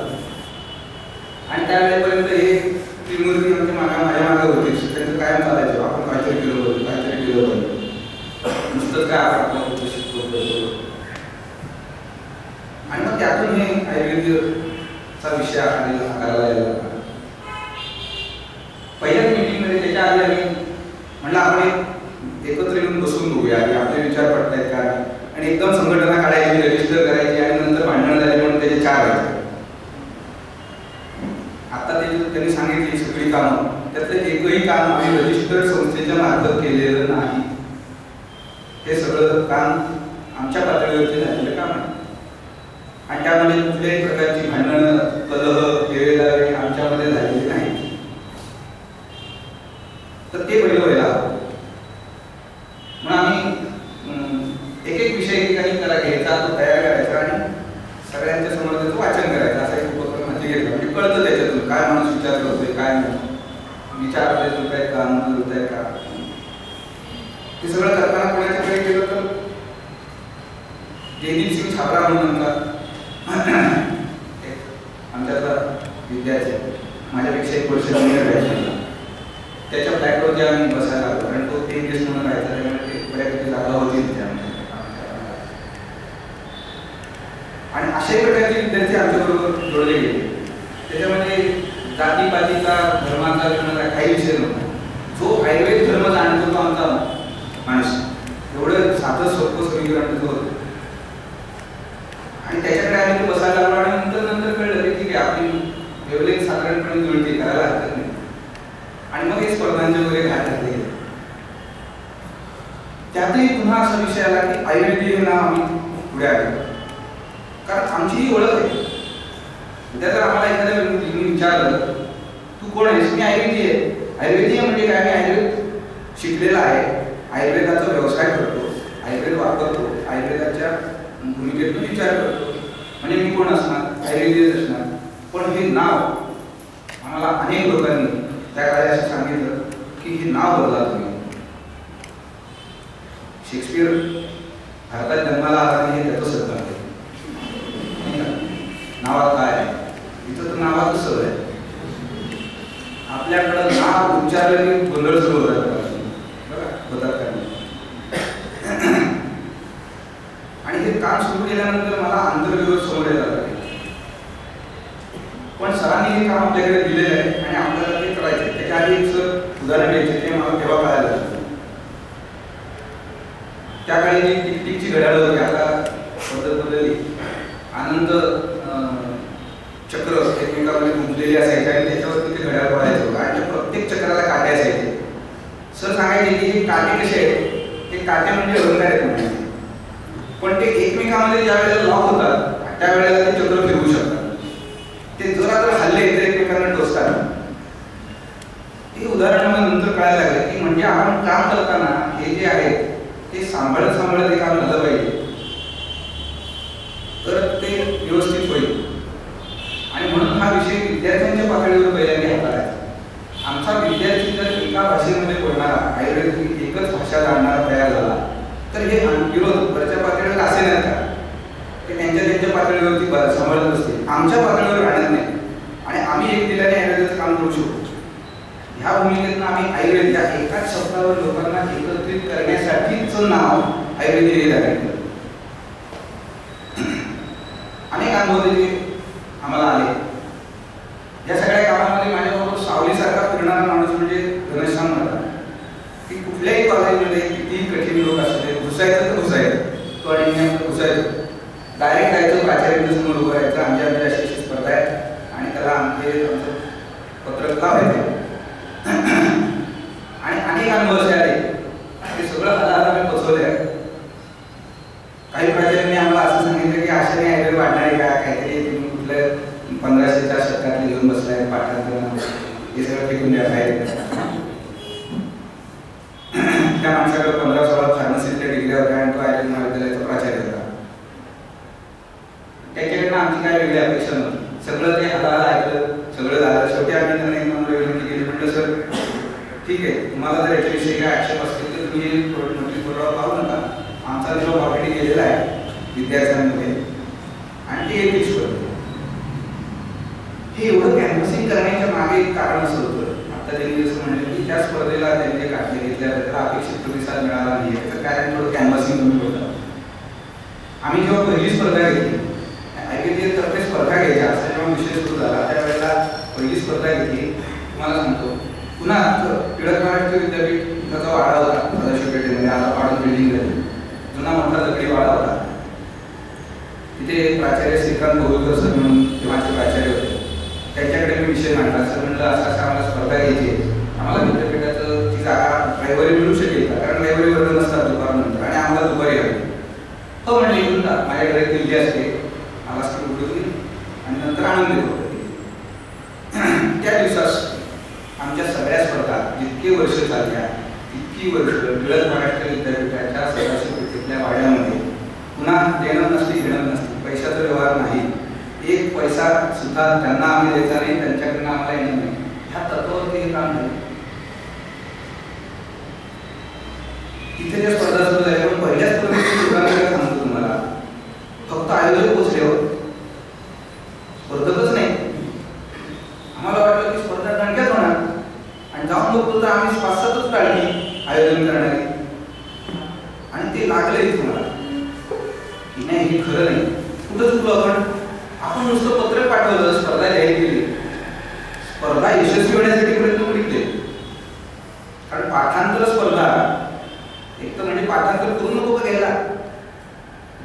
आणि त्यावेळेपर्यंत हे त्रिमूर्ती म्हणजे माझ्या मागे होते, त्यांचं कायम चालायचं, आपण काहीतरी केलं पाहिजे, काहीतरी केलं पाहिजे, नुसतं काय आपण शिकतो. आणि मग त्यातून हे आयुर्वेदाचा विषय आकाराला यायला लागला. पहिल्याच मीटिंगमध्ये त्याच्या आधी आम्ही म्हणलं आपण एकत्र येऊन बसून बघूया आणि आपले विचार पडतायत का, आणि एकदम संघटना काढायची, रजिस्टर करायची आणि नंतर भांडण झाले म्हणून त्याचे 4 व्हायचे. आता त्यांनी सांगितली सगळी कामं, त्यातलं एकही काम आम्ही रजिस्टर्ड संस्थेच्या मार्फत केलेलं नाही. हे सगळं काम आमच्या पातळीवरती झालेलं काम आहे आणि त्यामध्ये कुठल्याही प्रकारची भांडणं, कलह, वेगवेगळे आमच्यामध्ये झालेले नाही. तर ते पहिलं व्हायला हवं. मग आम्ही एक एक विषय ठिकाणी घ्यायचा, तो तयार करायचा आणि सगळ्यांच्या समोर त्याचं वाचन करायचं, असा एक उपक्रम हाती घेतला. म्हणजे कळतं त्याच्यातून काय माणूस विचार करतोय, काय विचार आपले जुळत आहेत का, मन जुळत आहे का. ते सगळं करताना कोणाच्या कडे गेलं तर जयदीप सिंग छाबरा म्हणून आमच्यातला विद्यार्थी, माझ्यापेक्षा 1 वर्ष जुनियर आहे, त्याच्या फ्लॅटवरती आम्ही बसायला लागलो कारण तो 3 दिवस म्हणून राहायचा, त्यामुळे ते बऱ्यापैकी जागा होती तिथे आमच्या. आणि अशा प्रकारचे विद्यार्थी आमच्याबरोबर जोडले गेले. त्याच्यामध्ये जातीपातीचा, धर्माचा काही विषय नव्हता. जो आयुर्वेद धर्म जाणतो तो आमचा माणूस, एवढं साधं सोपं समीकरण होतं. आणि त्याच्याकडे आम्ही ते बसायला लागलो आणि नंतर कळलं की ठीक आहे, आपली वेवलेंथ साधारणपणे जुळते, करायला हरकत नाही. आणि मग हे स्पर्धांचे वगैरे घाट घातले गेले. त्यातही पुन्हा असा विषय आला की आयुर्वेदी हे नाव आम्ही पुढे आले, कारण आमची ही ओळख आहे. उद्या जर आम्हाला एखाद्या व्यक्तीने विचारलं तू कोण आहेस, मी आयुर्वेदी आहे. आयुर्वेदी म्हणजे काय, मी आयुर्वेद शिकलेला आहे, आयुर्वेदाचा व्यवसाय करतो, आयुर्वेद वापरतो, आयुर्वेदाच्या भूमिकेतून विचार करतो, म्हणजे मी कोण असणार, आयुर्वेदीच असणार. पण हे नाव आम्हाला अनेक लोकांनी त्या काळी असं सांगितलं की हे नाव बदला तुम्ही. शेक्सपियर भारतात जन्माला आला आणि हे त्याचं सत्य आहे. नावात काय आहे, इथं तर नावाचं सवय आहे. आपल्याकडं नाव उच्चारले की गोंधळ सुरू होतात आणि हे काम सुरू केल्यानंतर मला आंतरविरोध समोर येतात. पण सरांनी हे काम आपल्याकडे दिलेलं आहे आणि आपल्याला ते करायचं. त्याच्या आधी एक उदाहरण द्यायचे, ते मला तेव्हा कळायला लागलं. त्या काळी जी टिकटिकची घड्याळ होती, अनंत चक्र एकमेकांमध्ये गुंतलेली असायची आणि त्याच्यावरती ते घड्याळ पडायचं आणि त्या प्रत्येक चक्राला काटे असायचे. सर सांगायचे की हे काटे कसे आहेत, हे काटे म्हणजे अलंकार आहेत म्हणजे, पण ते एकमेकांमध्ये ज्या वेळेला लॉक होतात त्यावेळेला ते चक्र फिरवू शकतात. ते जरा जर हल्ले तर एकमेकांना टोचतात. हे उदाहरण मला नंतर कळायला लागलं की म्हणजे आपण काम करताना हे जे आहे ते सांभाळत सांभाळत हे काम झालं पाहिजे तर ते व्यवस्थित होईल. आणि म्हणून हा विषय विद्यार्थ्यांच्या पातळीवर पहिल्यांदा हाताळायचा. आमचा विद्यार्थी जर एका भाषेमध्ये बोलणारा आयुर्वेदिक एकच भाषा जाणणारा तयार झाला तर हे विरोध वरच्या पातळीवर असे नाहीत का, ते त्यांच्या पातळीवरती सांभाळत असते, आमच्या पातळीवर राहणार नाही आणि आम्ही एक दिल्याने आयुर्वेदाचं काम करू शकतो. ह्या भूमिकेतून आम्ही आयुर्वेद या एकाच शब्दावर लोकांना एकत्रित करण्यासाठीच नाव आयुर्वेद हे झाले. अनेक अनुभव आम्हाला आले. या सगळ्या कामामध्ये माझ्याबरोबर सावलीसारखा फिरणारा माणूस म्हणजे घनश्याम होता. की कुठल्याही कॉलेजमध्ये कितीही कठीण लोक असले घुसायचं तर घुसायचं, तो आणि घुसायचं, डायरेक्ट जायचं प्राचार्यांच्या समोर उभं राहायचं, आमच्या अशी स्पर्धा आहे आणि त्याला आमचं पत्रक लावायचं. आणि अनेक अनुभव असे आले ते सगळं हाताला मी पचवले आहे. काही प्राचार्यांनी आम्हाला असं सांगितलं की आशाने आयुर्वेद वाढणार आहे का, काहीतरी तुम्ही कुठलं 1500च्या शतकातले घेऊन बसलाय पाठांतर हे सगळं फेकून द्या बाहेर. त्या माणसाकडे 15-16 फार्मसीच्या डिग्री होत्या आणि तो आयुर्वेद महाविद्यालयाचा प्राचार्य होता. त्याच्याकडनं आमची काय वेगळी अपेक्षा नव्हती. सगळं ते हाताला ऐकलं, सगळं झालं. शेवटी आम्ही त्यांना एक नंबर विनंती केली, म्हटलं सर ठीक आहे, तुम्हाला जर याच्याविषयी काय आक्षेप असतील तर तुम्ही नोटीस बोर्डावर पाहू नका. आमचा जो ऑलरेडी गेलेला आहे विद्यार्थ्यांमध्ये आणि ते एक विश्व हे एवढं कॅन्व्हसिंग करण्याच्या मागे एक कारण असं होतं. आता त्यांनी जसं म्हणलं की त्या स्पर्धेला त्यांनी काढले घेतल्यानंतर अपेक्षित प्रतिसाद मिळाला नाही, त्याचं कारण थोडं कॅन्व्हसिंग कमी होतं. आम्ही जेव्हा पहिली स्पर्धा घेतली आयुर्वेद तर्फे स्पर्धा घ्यायच्या असा जेव्हा विषय सुरू झाला त्यावेळेला पहिली स्पर्धा घेतली. तुम्हाला सांगतो पुन्हा टिळक महाराष्ट्र विद्यापीठ इथं जो वाडा होता सदाशिव पेठेमध्ये, आता वाढून बिल्डिंग झाली, जुना मोठा दगडी वाडा होता. तिथे प्राचार्य श्रीकांत भोगलकर सर म्हणून तेव्हाचे प्राचार्य होते. त्यांच्याकडे मी विषय मांडला. सर म्हणलं असं आम्हाला स्पर्धा घ्यायची, आम्हाला विद्यापीठाचं ती जागा रविवारी मिळू शकेल का, कारण रविवारी वर्ग नसतात दुपारनंतर आणि आम्हाला दुपारी हवी. हो म्हणले येऊन जा, माझ्याकडे दिल्ली असते, मला स्कूल उठवली आणि नंतर आणून देतो. त्या दिवसास आमच्या सगळ्या स्पर्धा जितके वर्ष चालल्या तितकी वर्ष टिळक महाराष्ट्र विद्यापीठाच्या सदाशिव पेठेतल्या वाड्यामध्ये पुन्हा देणं नसती घेणं नसती, पैशाचा व्यवहार नाही, एक पैसा सुद्धा त्यांना आम्ही द्यायचा नाही, त्यांच्याकडनं आम्हाला येणार नाही, ह्या तत्वावरती हे काम झालं. तिथे ज्या स्पर्धा सुरू झाल्या पण पहिल्या स्पर्धेची सुरुवातीला सांगतो तुम्हाला, फक्त आयोजक पोचल्यावर स्पर्धकच नाही. आम्हाला वाटलं की स्पर्धा दणक्यात होणार आणि जाऊन बघतो तर आम्ही 5-7च काढली आयोजन करणारी आणि ते लागले तुम्हाला की नाही हे खरं नाही. कुठं चुकलो आपण नुसतं पत्रक पाठवलं, स्पर्धा जाहीर केली, स्पर्धा यशस्वी होण्यासाठी प्रयत्न करीत. कारण पाठांतर स्पर्धा एक तर म्हणजे पाठांतर करून नको घ्यायला.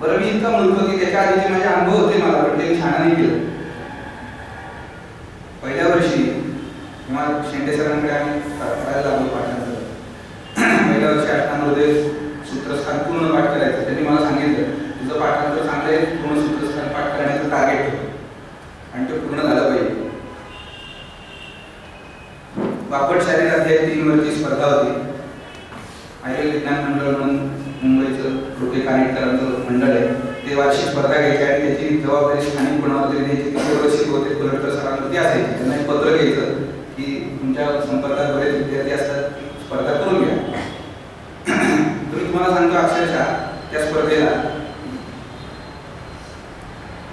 बरं मी इतका मूर्ख की त्याच्या आधीचे माझे अनुभव होते मला, पण ते छान नाही केलं. पहिल्या वर्षी किंवा शेंडे सरांकडे आम्ही करायला लागलो पाठांतर. पहिल्या वर्षी अष्टांगमध्ये सूत्रस्थान पूर्ण पाठ करायचं. त्यांनी मला सांगितलं तुझं पाठांतर चांगलं आहे, पूर्ण सूत्रस्थान पाठ करण्याचं टार्गेट ठेव आणि ते पूर्ण झालं पाहिजे. बापट शारीर अध्याय 3 वरची स्पर्धा होती. आयुर्वेद विज्ञान मंडळ म्हणून मुंबईचं रोटे कानेटकरांचं मंडळ आहे, ते वार्षिक स्पर्धा घ्यायची आणि त्याची जबाबदारी स्थानिक कोणावरती द्यायची. दरवर्षी होते कलेक्टर सरांवरती असायची. त्यांना एक पत्र घ्यायचं की तुमच्या संपर्कात बरेच विद्यार्थी असतात, स्पर्धा करून घ्या. तर तुम्हाला सांगतो अक्षरशः त्या स्पर्धेला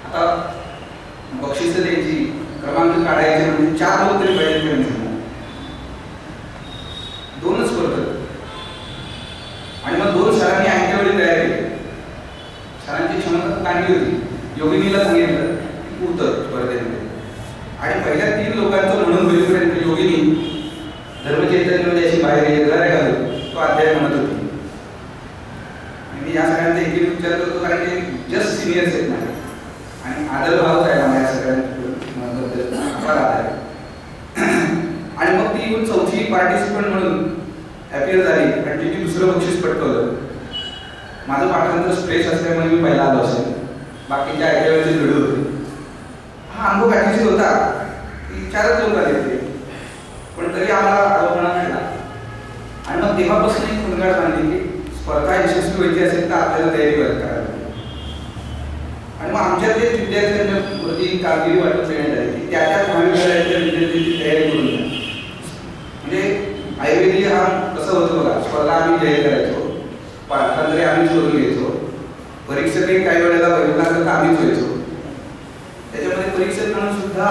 आता बक्षिसं द्यायची, क्रमांक काढायचे म्हणजे 4 लोक तरी पाहिजे. 2च स्पर्धक आणि मग 2 सरांनी ऐकल्या वेळी तयार केली. सरांची क्षमता चांगली होती. योगिनीला सांगितलं की उतर स्पर्धेमध्ये आणि पहिल्या 3 लोकांचं म्हणून होईपर्यंत योगिनी धर्मचैतन्यमध्ये अशी बाहेर येणारे घालून तो अध्याय म्हणत होती. आणि मी या सगळ्यांचा एक विचारत होतो कारण ते जस्ट सिनियर्स आहेत ना आणि पार्टिसिपंट म्हणून अपियर झाली आणि तिने दुसरं बक्षीस पटकवलं. माझं पाठांतर स्ट्रेस असल्यामुळे मी पहिला आलो असेल, बाकीच्या ऐकल्यावरचे व्हिडिओ होते. हा अनुभव काहीशी होता की 4च लोक आले होते, पण तरी आम्हाला आरोपणा केला. आणि मग तेव्हापासून एक खुणगाड बांधली की स्पर्धा यशस्वी व्हायची असेल तर आपल्याला तयारी करायला. आणि मग आमच्यातले विद्यार्थ्यांच्या कामगिरी वाटत देण्यात आली की त्या महाविद्यालयातल्या विद्यार्थ्यांची तयारी करून द्या. म्हणजे आयुर्वेदिक हा कसं होतं बघा, स्पर्धा आम्ही जय करायचो, पाठांतरे आम्हीच करून घ्यायचो, परीक्षकही काही वेळेला वैद्यनाथ आम्हीच व्हायचो. त्याच्यामध्ये परीक्षक म्हणून सुद्धा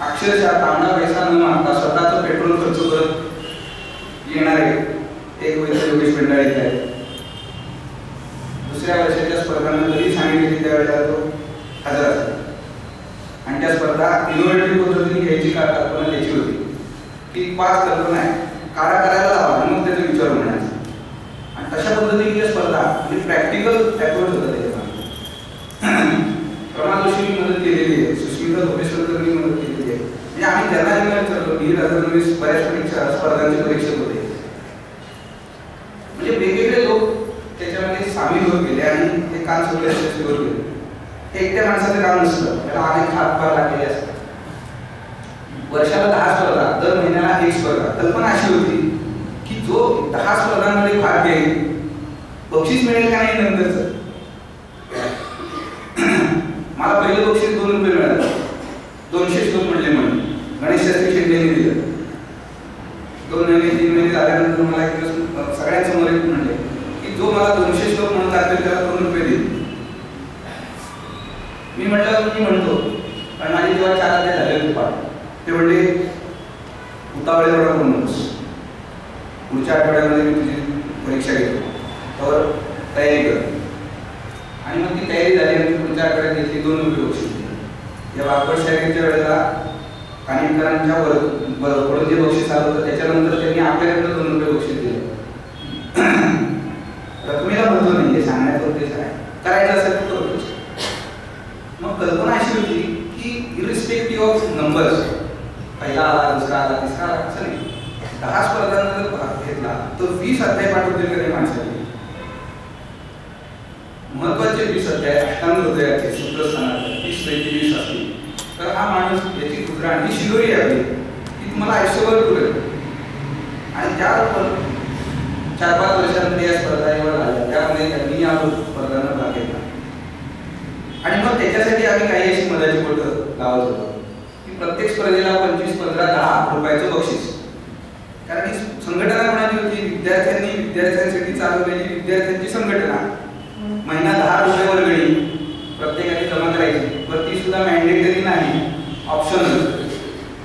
अक्षरशः तांबडा पैसा न मागता स्वतःचं पेट्रोल खर्च करत येणारे एक वैद्य योगेश मंडळी आहेत. दुसऱ्या वर्षाच्या स्पर्धांना जरी सांगितली त्यावेळेला तो हजर असतो. आणि त्या स्पर्धा इनोव्हेटिव्ह पद्धतीने घ्यायची कल्पना त्याची होती की 5 कल्पना आहे, करायला लावा आणि मग त्याचा विचार होण्याचा. आणि तशा पद्धतीने त्या स्पर्धा म्हणजे प्रॅक्टिकल अप्रोच होता त्याच्यामध्ये. प्रमाण जोशींनी मदत केलेली आहे, सुष्मिता धोपेश्वरकरांनी मदत केलेली आहे. म्हणजे आम्ही ज्यांना ज्यांना विचारलो, 2019 बऱ्याच परीक्षा स्पर्धांचे परीक्षक होते. म्हणजे वेगवेगळे लोक त्याच्यामध्ये सामील होत गेले आणि ते काम सगळे यशस्वी होत गेले. हे एकट्या माणसाचं काम नसतं, त्याला अनेक हातभार लागलेले असतात. वर्षाला 10 स्पर्धा, दर महिन्याला 1 स्पर्धा. कल्पना अशी होती की जो 10 स्पर्धांमध्ये भाग घेईल बक्षीस मिळेल का नाही नंतरच. मला पहिलं बक्षीस 2 रुपये मिळालं, 200 श्लोक म्हणले म्हणून गणेश शास्त्री शेट्टींनी दिलं. 2 महिने 3 महिने झाल्यानंतर मला एक दिवस सगळ्यांसमोर एक म्हणले की जो मला 200 श्लोक म्हणून दाखवेल त्याला 2 रुपये देईल. मी म्हटलं मी म्हणतो, पण माझे जेव्हा 4 अध्याय झाले होते पाठ, ते म्हणले उतावळे एवढा करू नकोस, पुढच्या आठवड्यामध्ये मी तुझी परीक्षा घेतो, तर तयारी कर. आणि मग ती तयारी झाली आणि पुढच्या आठवड्यात घेतली 2 रुपये बक्षीस. या वाकड शाळेच्या वेळेला कानिटकरांच्या पुढे जे बक्षीस आलं होतं त्याच्यानंतर त्यांनी आपल्याकडे 2 रुपये बक्षीस दिलं. रकमेला महत्व नाही आहे, सांगण्याचा उद्देश आहे करायचं असेल तर करू. मग कल्पना अशी होती की इरिस्पेक्टिव्ह ऑफ नंबर्स, पहिला आला, दुसरा आला, तिसरा आला, असं नाही. 10 स्पर्धांमध्ये जर भाग घेतला तर 20 अध्याय पाठवतील का नाही माणसाने. महत्वाचे 20 अध्याय अष्टांग हृदयाचे सूत्रस्थानाचे 30-20 असतील तर हा माणूस याची उदाहरण ही शिदोरी आहे की तुम्हाला आयुष्यभर पुरेल. आणि त्या 4-5 वर्षांमध्ये या स्पर्धा एवढं झाल्या, त्यामध्ये त्यांनी या स्पर्धांना भाग घेतला. आणि मग त्याच्यासाठी आम्ही काही अशी मधाची बोटं लावत होतो की प्रत्येक स्पर्धेला 25-15-10 रुपयाचं बक्षीस. कारण ही संघटना कोणाची होती, विद्यार्थ्यांसाठी चालवलेली विद्यार्थ्यांची संघटना. महिना 10 रुपये वर्गणी प्रत्येकाने जमा करायची, पण ती सुद्धा मॅन्डेटरी नाही, ऑप्शनल.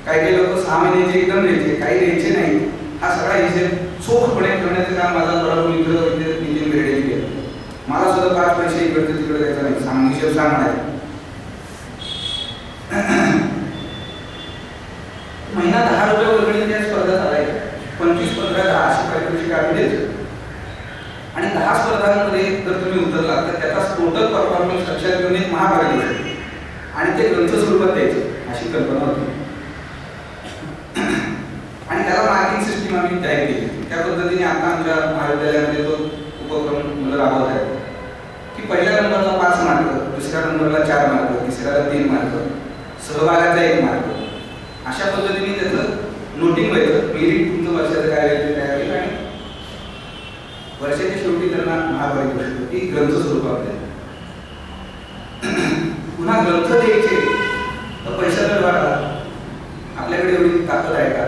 काही लोक 6 महिन्याचे एकदम द्यायचे, काही द्यायचे नाही. हा सगळा हिशेब चोखपणे ठेवण्याचं काम माझा थोडा मित्र नितीन बेर्डेंनी केलं. मला सुद्धा 5 पैसे इकडे तिकडे द्यायचा नाही, हिशेब सांगणार. महिना 10 रुपये वर्गणी त्या स्पर्धा चालायच्या, 25-15-10 अशी पारितोषिक आम्ही द्यायचो. आणि 10 स्पर्धांमध्ये जर तुम्ही उतरलात तर त्याचा टोटल परफॉर्मन्स लक्षात घेऊन एक महाभारत द्यायचं आणि ते ग्रंथ स्वरूपात द्यायचं अशी कल्पना होती. आणि त्याला मार्किंग सिस्टीम आम्ही जाहीर केली. त्या पद्धतीने आता आमच्या महाविद्यालयामध्ये तो उपक्रम मुलं राबवत आहे की पहिल्या नंबरला 5 मार्क, दुसऱ्या नंबरला 4 मार्क, तिसऱ्याला 3 मार्क, सहभागाचा 1 मार्क. अशा पद्धतीने त्याचं नोटिंग व्हायचं. मेरिट तुमचं वर्षाचं काय व्हायचं तयार होईल आणि वर्षाच्या शेवटी त्यांना महाभारत घोषित होती ग्रंथ स्वरूपात. पुन्हा ग्रंथ द्यायचे तर पैशाचा व्यवहार आला. आपल्याकडे एवढी ताकद आहे का?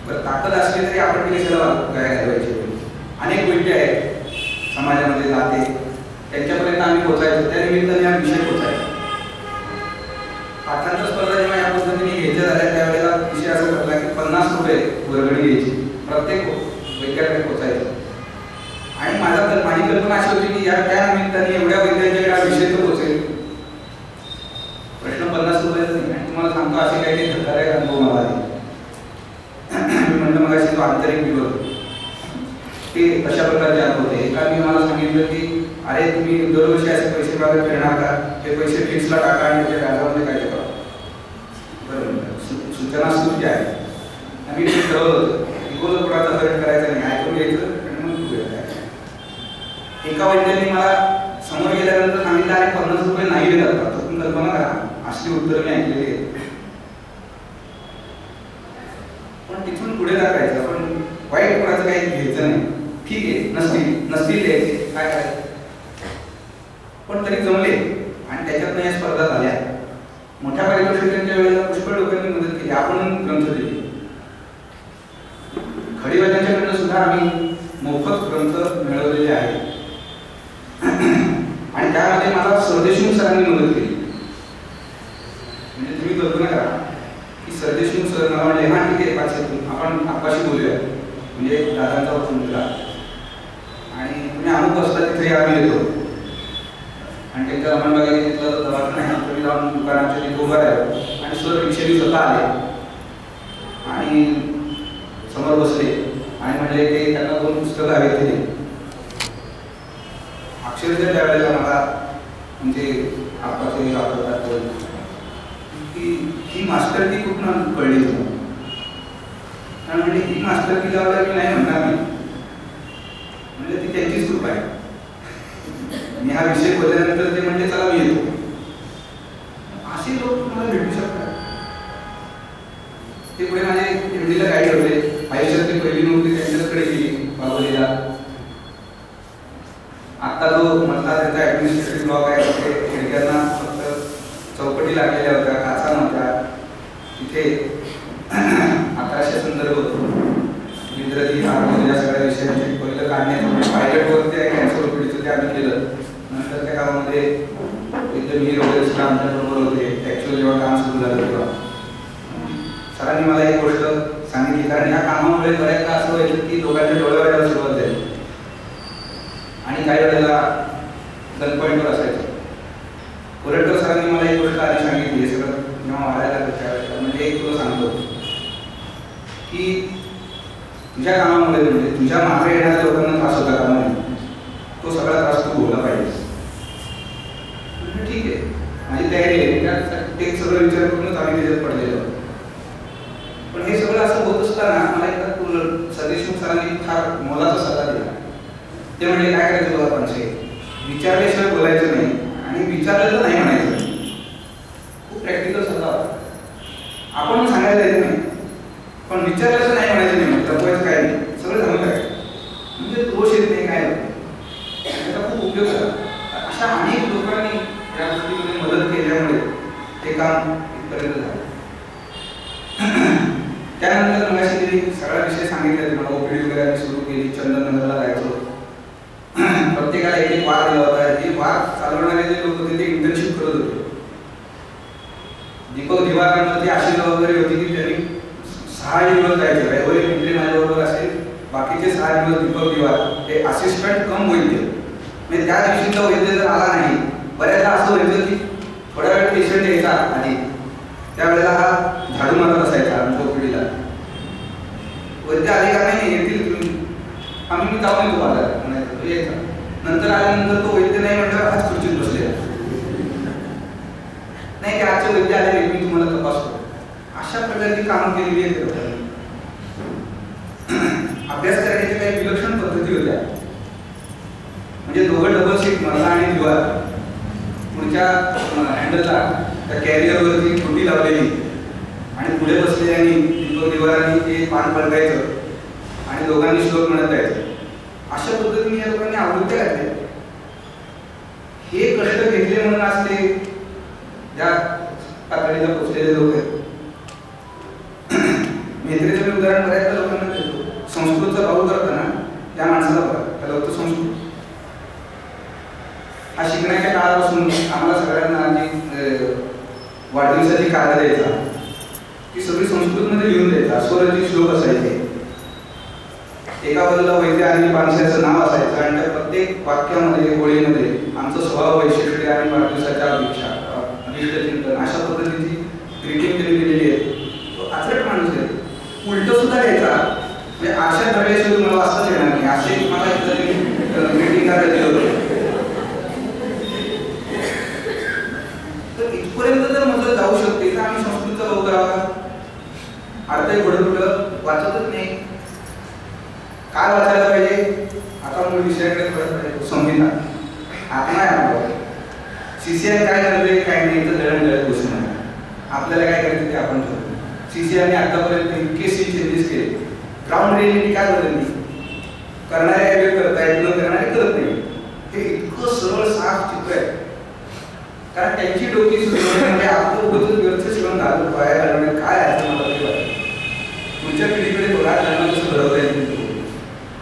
बरं, ताकद असली तरी आपण कशाला काय घालवायचे. अनेक गोष्टी आहेत समाजामध्ये नाते, त्यांच्यापर्यंत आम्ही पोहोचायचो. त्या निमित्ताने हा विषय पोहोचायचा. पाठांतर स्पर्धा जेव्हा या पद्धतीने घ्यायच्या झाल्या त्यावेळेला विषय असा ठरला की 50 रुपये वर्गणी घ्यायची, प्रत्येक वैद्याकडे पोहोचायचं. आणि माझी कल्पना अशी होती की या त्या निमित्ताने एवढ्या वैद्यांच्याकडे हा विषय तर पोहोचेल. प्रश्न 50 रुपयाचा नाही. आणि तुम्हाला सांगतो असे काही धक्कादायक अनुभव मला आले. मी म्हणलं मग अशी तो आंतरिक विरोध ते कशा प्रकारचे अनुभव होते. एका मी मला सांगितलं की अरे तुम्ही दरवर्षी असे पैसे मागत फिरणार का, ते पैसे फिक्सला टाका आणि त्याच्या व्याजामध्ये काय करा. बरं, सूचना सुद्धा आहे. आम्ही ठरवलं होतं की कोण कल्पना करा, असली उत्तरं मी ऐकलेली आहेत. पण तिथून पुढे टाकायचं, पण वाईट कोणाचं काही घ्यायचं नाही. ठीक आहे, नसतील द्यायचे, काय करायचं. पण तरी जमले आणि त्याच्यातनं या स्पर्धा झाल्या. मोठ्या पारितोषिकांच्या वेळेला पुष्कळ लोकांनी मदत केली. आपण ग्रंथ दिले. खडीवाल्यांच्याकडनं सुद्धा आम्ही मोफत ग्रंथ मिळवलेले आहेत. आणि त्यामध्ये मला सरदेशमुख सरांनी मदत केली. म्हणजे तुम्ही कल्पना करा की सरदेशमुख सर मला म्हणले, हा ठीक आहे पाचशेतून आपण आपाशी बोलूया, म्हणजे दादांचा मुलगा, आणि तुम्ही अमुक वाजता तिथे आम्ही येतो. आणि त्यांच्या रमणबागेने तिथलं दवाखाना आहे, तुम्ही जाऊन दुकानाच्या तिथे उभं राहिलो आणि सर रिक्षेने स्वतः आले आणि समोर बसले आणि म्हणले की त्यांना 2 पुस्तकं हवे दिली. अक्षरशः त्यावेळेला मला म्हणजे आपाचे वापरतात की ही मास्टर ती कुठून कळली तुम्हाला. कारण म्हणजे ही मास्टर की लावल्या मी नाही म्हणणार नाही, म्हणजे ती त्यांचीच कृपा आहे. मी हा विषय बोलल्यानंतर ते म्हणजे चला मी येतो. असे लोक तुम्हाला भेटू शकतात. ते पुढे माझे एमडीला गाईड होते. आयुष्यातली पहिली नोकरी त्यांच्याकडे गेली बाबलीला. आता जो म्हटला त्याचा ऍडमिनिस्ट्रेटिव्ह ब्लॉक आहे, तिथे खिडक्यांना फक्त चौकटी लागलेल्या होत्या, काचा नव्हत्या. तिथे 1100 संदर्भ होतो. इंद्रजी हार्मोन या सगळ्या विषयांचे पहिलं काढण्याचं पायलटवरती आहे कॅन्सर ओपीडीचं, ते आम्ही केलं. नंतर त्या कामामध्ये एकदम हीर वगैरे सुद्धा आमच्याबरोबर होते. ॲक्च्युअल जेव्हा काम सुरू झालं तेव्हा सरांनी मला एक गोष्ट सांगितली. कारण या कामामुळे बऱ्याचदा असं व्हायचं की लोकांच्या डोळ्यावर यायला सुरुवात झाली आणि काही वेळेला गन पॉईंटवर असायचं. कोरेटकर सरांनी मला एक गोष्ट आधी सांगितली. हे सगळं जेव्हा वाढायला लागलं त्यावेळेला, म्हणजे एक तुला सांगतो की तुझ्या कामामुळे म्हणजे तुझ्या मागे येणाऱ्या लोकांना त्रास होता कामाने, तो सगळा त्रास तू भोगला पाहिजे. ठीक आहे, माझी तयारी आहे. ते सगळं विचार करूनच आम्ही त्याच्यात पडलेलो. पण हे सगळं असं होत असताना मला एकदा सरदेशमुख सरांनी फार मोलाचा सल्ला दिला. ते म्हणजे काय करायचं बघा पंचे, विचारल्याशिवाय बोलायचं नाही आणि विचारलेलं नाही म्हणायचं. खूप प्रॅक्टिकल सल्ला होता. आपण सांगायला येत नाही, पण विचारल्याचं नाही म्हणायचं नाही, लपवायचं काय नाही, सगळं जमलं काय म्हणजे दोष येत नाही काय होतं. त्याचा खूप उपयोग झाला. अशा अनेक लोकांनी या गोष्टीमध्ये मदत केल्यामुळे ते काम इथपर्यंत झालं. त्यानंतर मगाशी सगळा विषय सांगितले मला. ओपीडी वगैरे आम्ही सुरू केली. चंदननगरला जायचो. प्रत्येकाला एक वार दिला होता. हे वार चालवणारे जे लोक होते ते इंटर्नशिप करत होते. दीपक दिवाकरांची अशी जबाबदारी होती की त्यांनी 6 दिवस जायचे. रविवारी पिंपरी माझ्याबरोबर असेल, बाकीचे 6 दिवस दीपक दिवार हे असिस्टंट कम वैद्य. म्हणजे त्या दिवशीचा वैद्य जर आला नाही, बऱ्याचदा असं व्हायचं की थोड्या वेळ पेशंट यायचा आधी, त्यावेळेला हा झाडू मारत असायचा आमच्या ओपीडीला. वैद्य आले का नाही येतील तुम्ही, आम्ही मी जाऊन येतो बाजारात म्हणायचं, यायचा. नंतर आल्यानंतर तो वैद्य नाही म्हटलं, आज खुर्चीत बसलेला नाही की आजचे वैद्य आले नाही, मी तुम्हाला तपासतो. अशा प्रकारची कामं केलेली आहेत लोकांनी. अभ्यास करण्याच्या काही विलक्षण पद्धती होत्या. म्हणजे दोघं डबल सीट, मला आणि दिवार, पुढच्या हँडलला त्या कॅरियरवरती खोटी लावलेली आणि पुढे बसलेल्यांनी दीपक दिवारांनी ते पान पडकायचं आणि दोघांनी श्लोक म्हणत जायचं. अशा पद्धतीने या लोकांनी आवृत्त्या घातल्या. हे कष्ट घेतले म्हणून आज ते ज्या पातळीला पोचलेले लोक आहेत. मेत्रेचं मी उदाहरण बऱ्याचदा लोकांना देतो. संस्कृतचा भाऊ करताना त्या माणसाला बघा, त्याला होतं संस्कृत. हा शिकण्याच्या काळापासून आम्हाला सगळ्यांना जी वाढदिवसाची कार्ड द्यायचा ती सगळी संस्कृतमध्ये लिहून द्यायचा. स्वरची श्लोक असायचे. एका बाजूला वैद्य आणि माणसाचं नाव असायचं आणि त्या प्रत्येक वाक्यामध्ये गोळीमध्ये आमचं स्वभाव, वैशिष्ट्य आणि वाढदिवसाच्या अपेक्षा, चिंतन अशा पद्धतीची ग्रीटिंग त्यांनी दिलेली आहे. तो आचरट माणूस आहे. उलट सुद्धा द्यायचा. म्हणजे अशा धडल्याशिवाय तुम्हाला वाचताच येणार नाही असे मला इथं ग्रीटिंग कार्ड दिलं होतं. तर इथपर्यंत जर म्हटलं जाऊ शकते तर आम्ही संस्कृतचा भाऊ करावा. अर्धही घोडं वाचतच नाही. काय वाचायला पाहिजे? आता मूळ विषयाकडे परत पाहिजे. संविधान. आता नाही आपलं CCI काय करते काय नाही तर आपल्याला काय करायचं ते आपण ठरवू. CCRने आतापर्यंत इतके चेंजेस केले. ग्राउंड रियालिटी काय बदलली? करणारे काय करतायत, न करणारे करत नाही. हे इतकं सरळ साफ चित्र आहे. कारण त्यांची डोकी सुचवण्यामध्ये आपलं उगवत व्यर्थ शिवण घालून वाया घालवण्यात काय आहे मला ते वाटतं. पुढच्या पिढीकडे बघा त्यांना कसं घडवता येईल,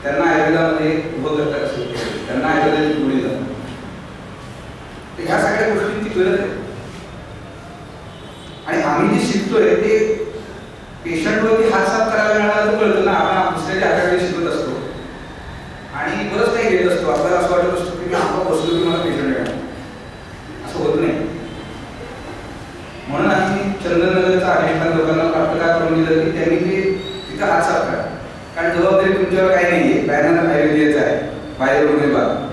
त्यांना आयुर्वेदामध्ये उभं करता कसं, त्यांना आयुर्वेदाची गोळी जातात. ह्या सगळ्या गोष्टींची गरज आहे. आणि आम्ही जे शिकतोय ते पेशंटवरती हात साफ करायला मिळाला तर कळतं ना. आपण दुसऱ्याच्या हाताकडे शिकत असतो आणि बरंच काही घेत असतो. आपल्याला असं वाटत असतो की मी आपण बसलो की मला पेशंट येणार, असं होत नाही. म्हणून आम्ही चंदननगरचा अनेक लोकांना प्राप्त काय करून दिलं की त्यांनी ते तिथं हात साफ करा. कारण जबाबदारी तुमच्यावर काही नाहीये, बॅनर आयुर्वेदियाचा आहे, बाहेरून विभाग.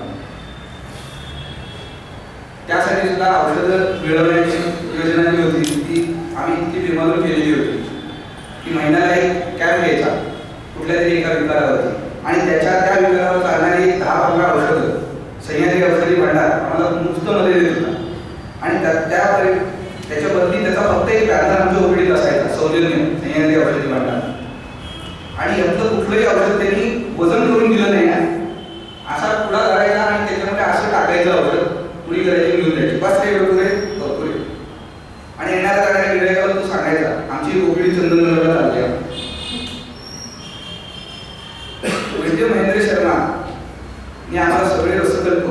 त्यासाठी सुद्धा औषधं मिळवण्याची योजना जी होती ती आम्ही इतकी डिमांड केलेली होती की महिन्याला एक कॅम्प घ्यायचा कुठल्या तरी एका विभागावरती आणि त्या विभागावर चालणारी 10-15 औषधं सह्याद्री औषधी भांडार आम्हाला नुसतं मध्ये देत होता. आणि त्याच्या बदली त्याचा फक्त एक बॅनर आमच्या ओपीडीत असायचा, सौजन्य सह्याद्री औषधी भांडार. आणि यातलं कुठलंही औषध त्यांनी वजन करून दिलं नाही ना. असा पुढा करायचा आणि त्याच्यामध्ये असं टाकायचं औषध पुरी करायची, घेऊन द्यायची, बस ते पुरे. आणि येणाऱ्या जाणाऱ्या गिरायकाला तो सांगायचा आमची ओपीडी चंदननगरला चालते. वैद्य महेंद्र शर्मा मी आम्हाला सगळे रसकल्प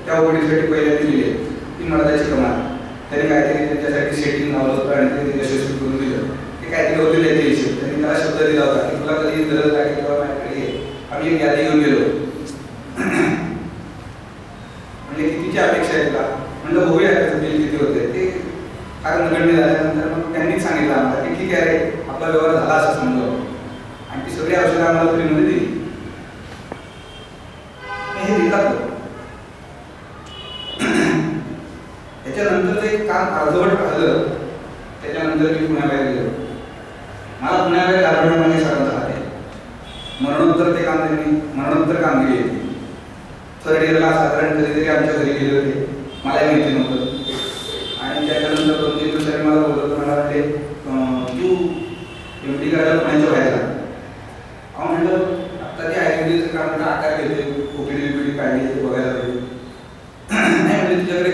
त्या ओपीडीसाठी पहिल्यांदा दिले. ती मर्दाची कमाल. त्यांनी काहीतरी त्यांच्यासाठी सेटिंग लावलं होतं आणि ते यशस्वी करून दिलं. ते काहीतरी होते त्याचे हिशेब. त्यांनी त्याला शब्द दिला होता की तुला कधी गरज लागेल किंवा माझ्याकडे ये. आम्ही एक यादी घेऊन गेलो. म्हणजे कितीची अपेक्षा आहे तुला? म्हणलं बघूया त्याचं बिल किती होते. ते फार नगण्य झाल्यानंतर मग त्यांनीच सांगितलं आम्हाला की ठीक आहे रे, आपला व्यवहार झाला असं समजा. आणि ती सगळी औषधं आम्हाला फ्रीमध्ये दिली. हे देतात. त्याच्यानंतरचं एक काम अर्धवट राहिलं. त्याच्यानंतर मी पुण्याबाहेर गेलो. मला पुण्याबाहेर गारमेंटमध्ये सगळं झालं. मरणोत्तर ते काम त्यांनी मरणोत्तर कामगिरी येते. थर्ड इयरला साधारण कधीतरी आमच्या घरी गेले होते, मलाही माहिती नव्हतं. आणि त्याच्यानंतर 2-3 दिवसांनी मला बोलत मला वाटते तू MD करायला पुण्याच्या बाहेर जा. अहो म्हणलं आता ते आयुर्वेदिकचं काम आकार घेते, ओपीडी काढली ते बघायला पाहिजे. नाही म्हणजे तुझ्याकडे